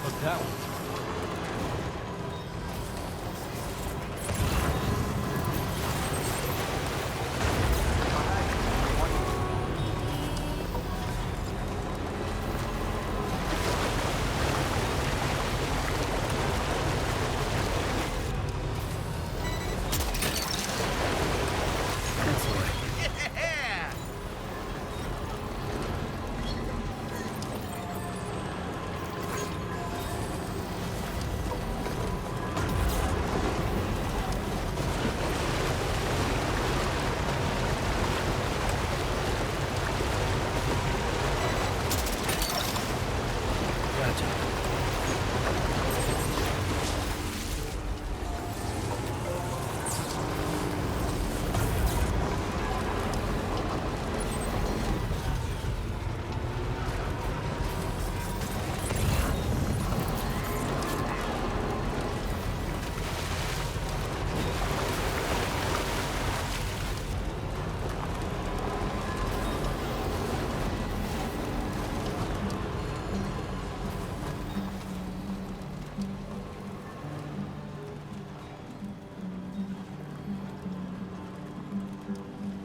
Look that one. Yeah!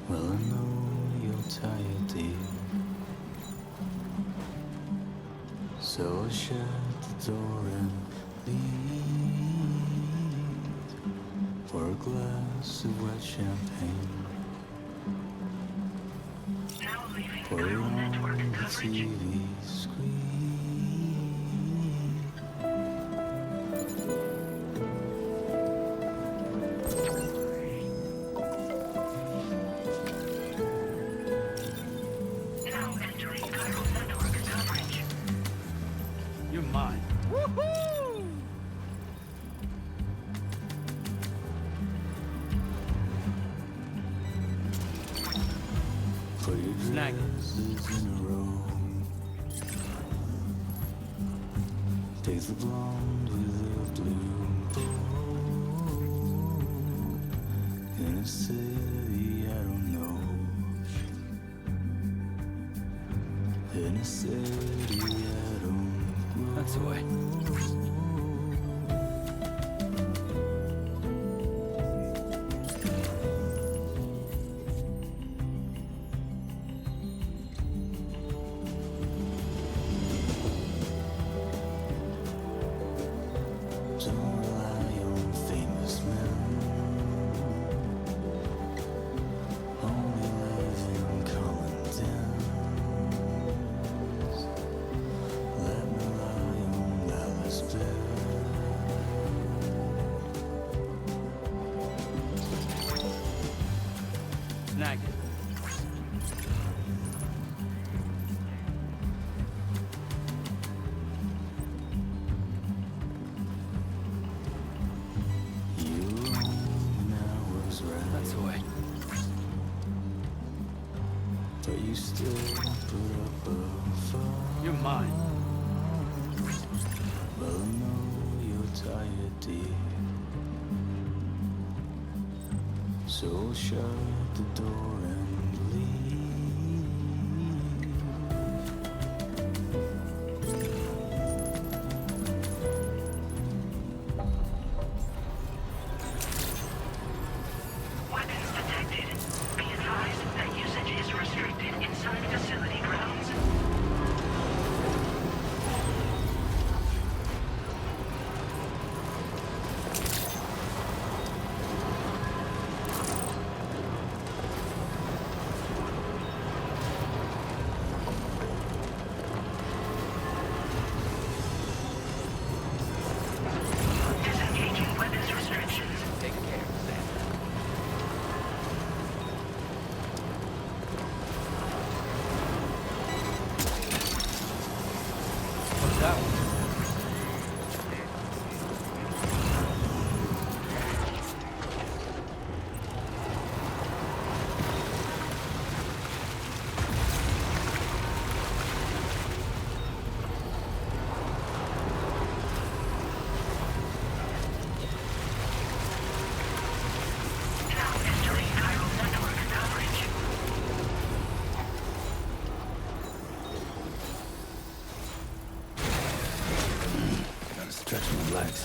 Well, I know you're tired, dear. So I shut the door and leave for a glass of wet champagne. We're on the TV screen. Now entering Chiral network coverage. You're mine. Woohoo! Put your Snag it. dresses in a row. Take the blonde with the blue bow. In a city I don't know. In a city I don't know. That's the way. Don't rely on famous men. Only live in common dens. Let me lie on Dallas bed. Snag it. but you still put up a fight. You're mine. Well, I know you're tired, dear. So shut the door and leave. Weapons detected. Be advised that usage is restricted inside facility grounds. Disengaging weapons restrictions. Take care, Sam. What's that one? Now entering chiral network coverage. Gotta stretch my legs.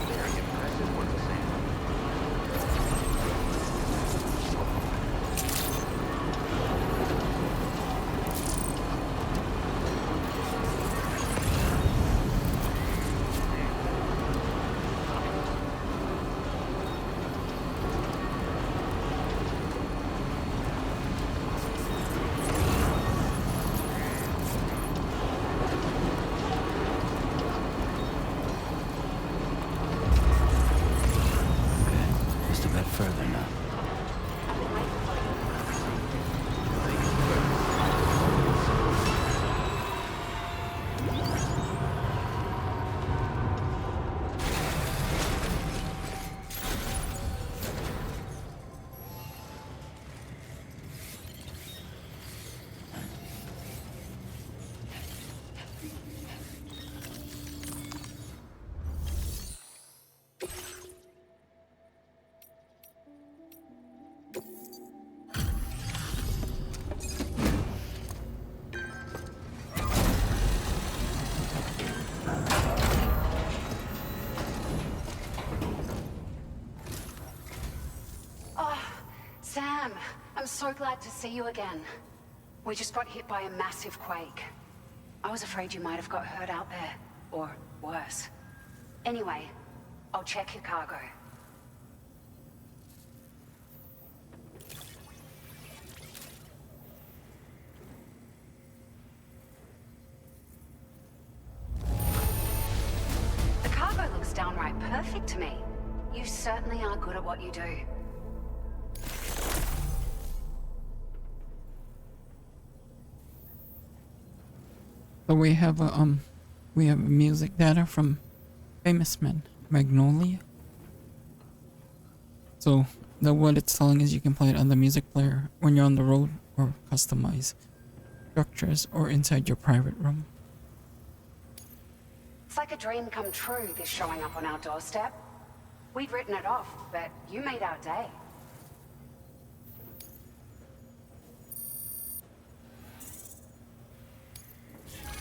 Very impressive work, Sam. Okay, just a bit further now. Oh, Sam, I'm so glad to see you again. We just got hit by a massive quake. I was afraid you might have got hurt out there, or worse. Anyway, I'll check your cargo. The cargo looks downright perfect to me. You certainly are good at what you do. So we have music data from Famous Man, Magnolia. So what it's telling is you can play it on the music player when you're on the road or customize structures or inside your private room. It's like a dream come true, this showing up on our doorstep. We'd written it off, but you made our day.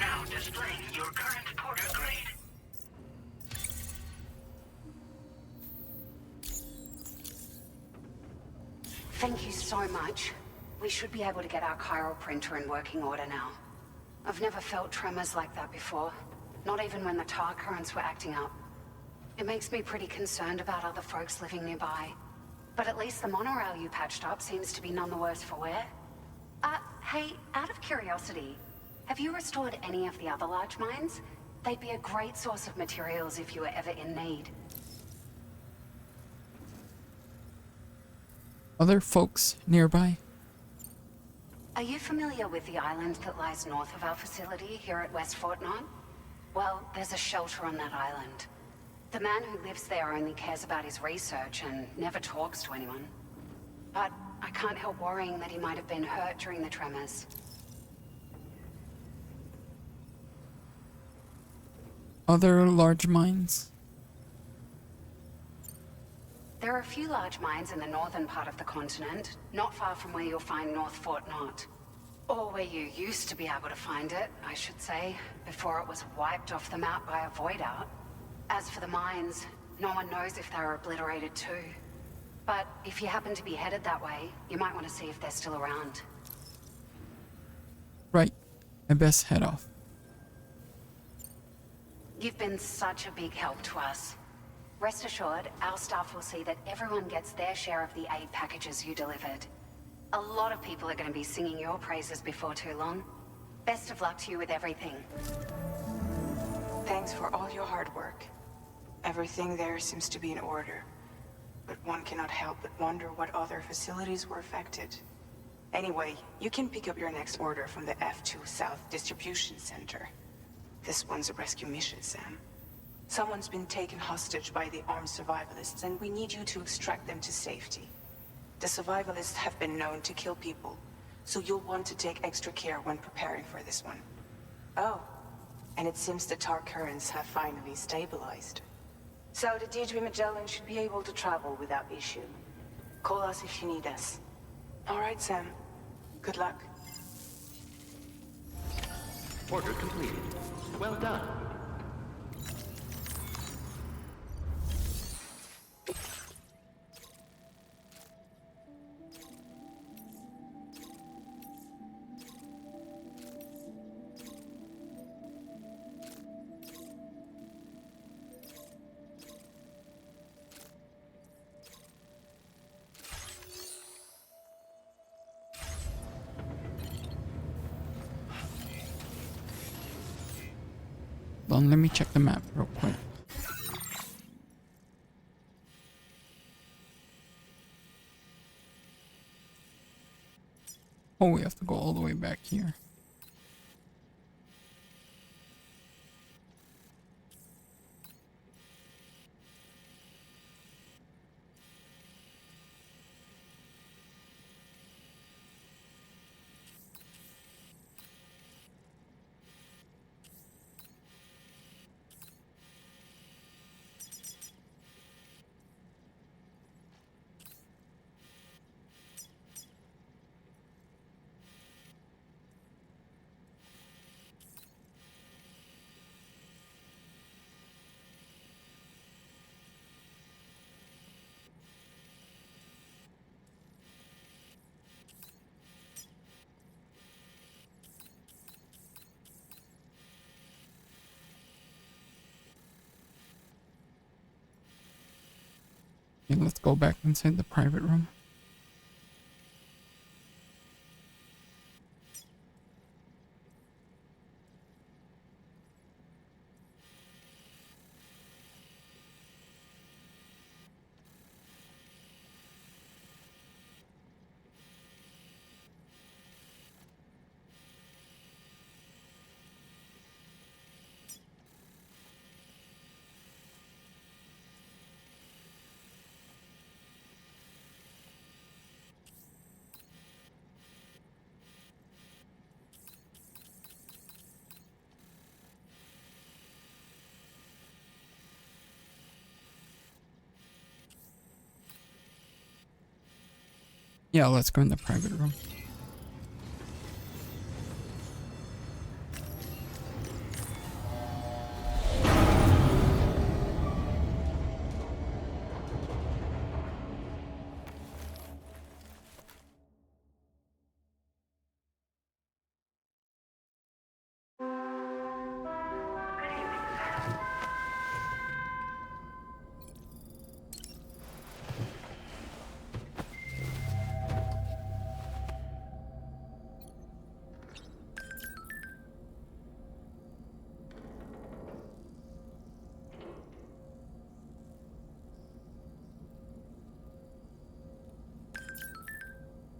Now displaying your current porter grade. Thank you so much. We should be able to get our chiral printer in working order now. I've never felt tremors like that before. Not even when the tar currents were acting up. It makes me pretty concerned about other folks living nearby. But at least the monorail you patched up seems to be none the worse for wear. Hey, out of curiosity, have you restored any of the other large mines? They'd be a great source of materials if you were ever in need. Other folks nearby? Are you familiar with the island that lies north of our facility here at West Fort Knox? Well, there's a shelter on that island. The man who lives there only cares about his research and never talks to anyone. But I can't help worrying that he might have been hurt during the tremors. Other large mines? There are a few large mines in the northern part of the continent, not far from where you'll find North Fort Knox. Or where you used to be able to find it, I should say, before it was wiped off the map by a void out. As for the mines, no one knows if they were obliterated too. But if you happen to be headed that way, you might want to see if they're still around. Right. I best head off. You've been such a big help to us. Rest assured, our staff will see that everyone gets their share of the aid packages you delivered. A lot of people are going to be singing your praises before too long. Best of luck to you with everything. Thanks for all your hard work. Everything there seems to be in order. But one cannot help but wonder what other facilities were affected. Anyway, you can pick up your next order from the F2 South Distribution Center. This one's a rescue mission, Sam. Someone's been taken hostage by the armed survivalists, and we need you to extract them to safety. The survivalists have been known to kill people, so you'll want to take extra care when preparing for this one. Oh, and it seems the tar currents have finally stabilized. So the Deirdre Magellan should be able to travel without issue. Call us if you need us. All right, Sam. Good luck. Order completed. Well done. Let me check the map real quick. Oh, we have to go all the way back here. Okay, let's go back inside the private room. Yeah, let's go in the private room.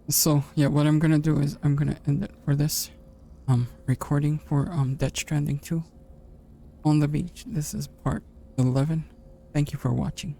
So yeah, what I'm gonna do is I'm gonna end it for this recording for Death Stranding 2 on the beach. This is part 11. Thank you for watching.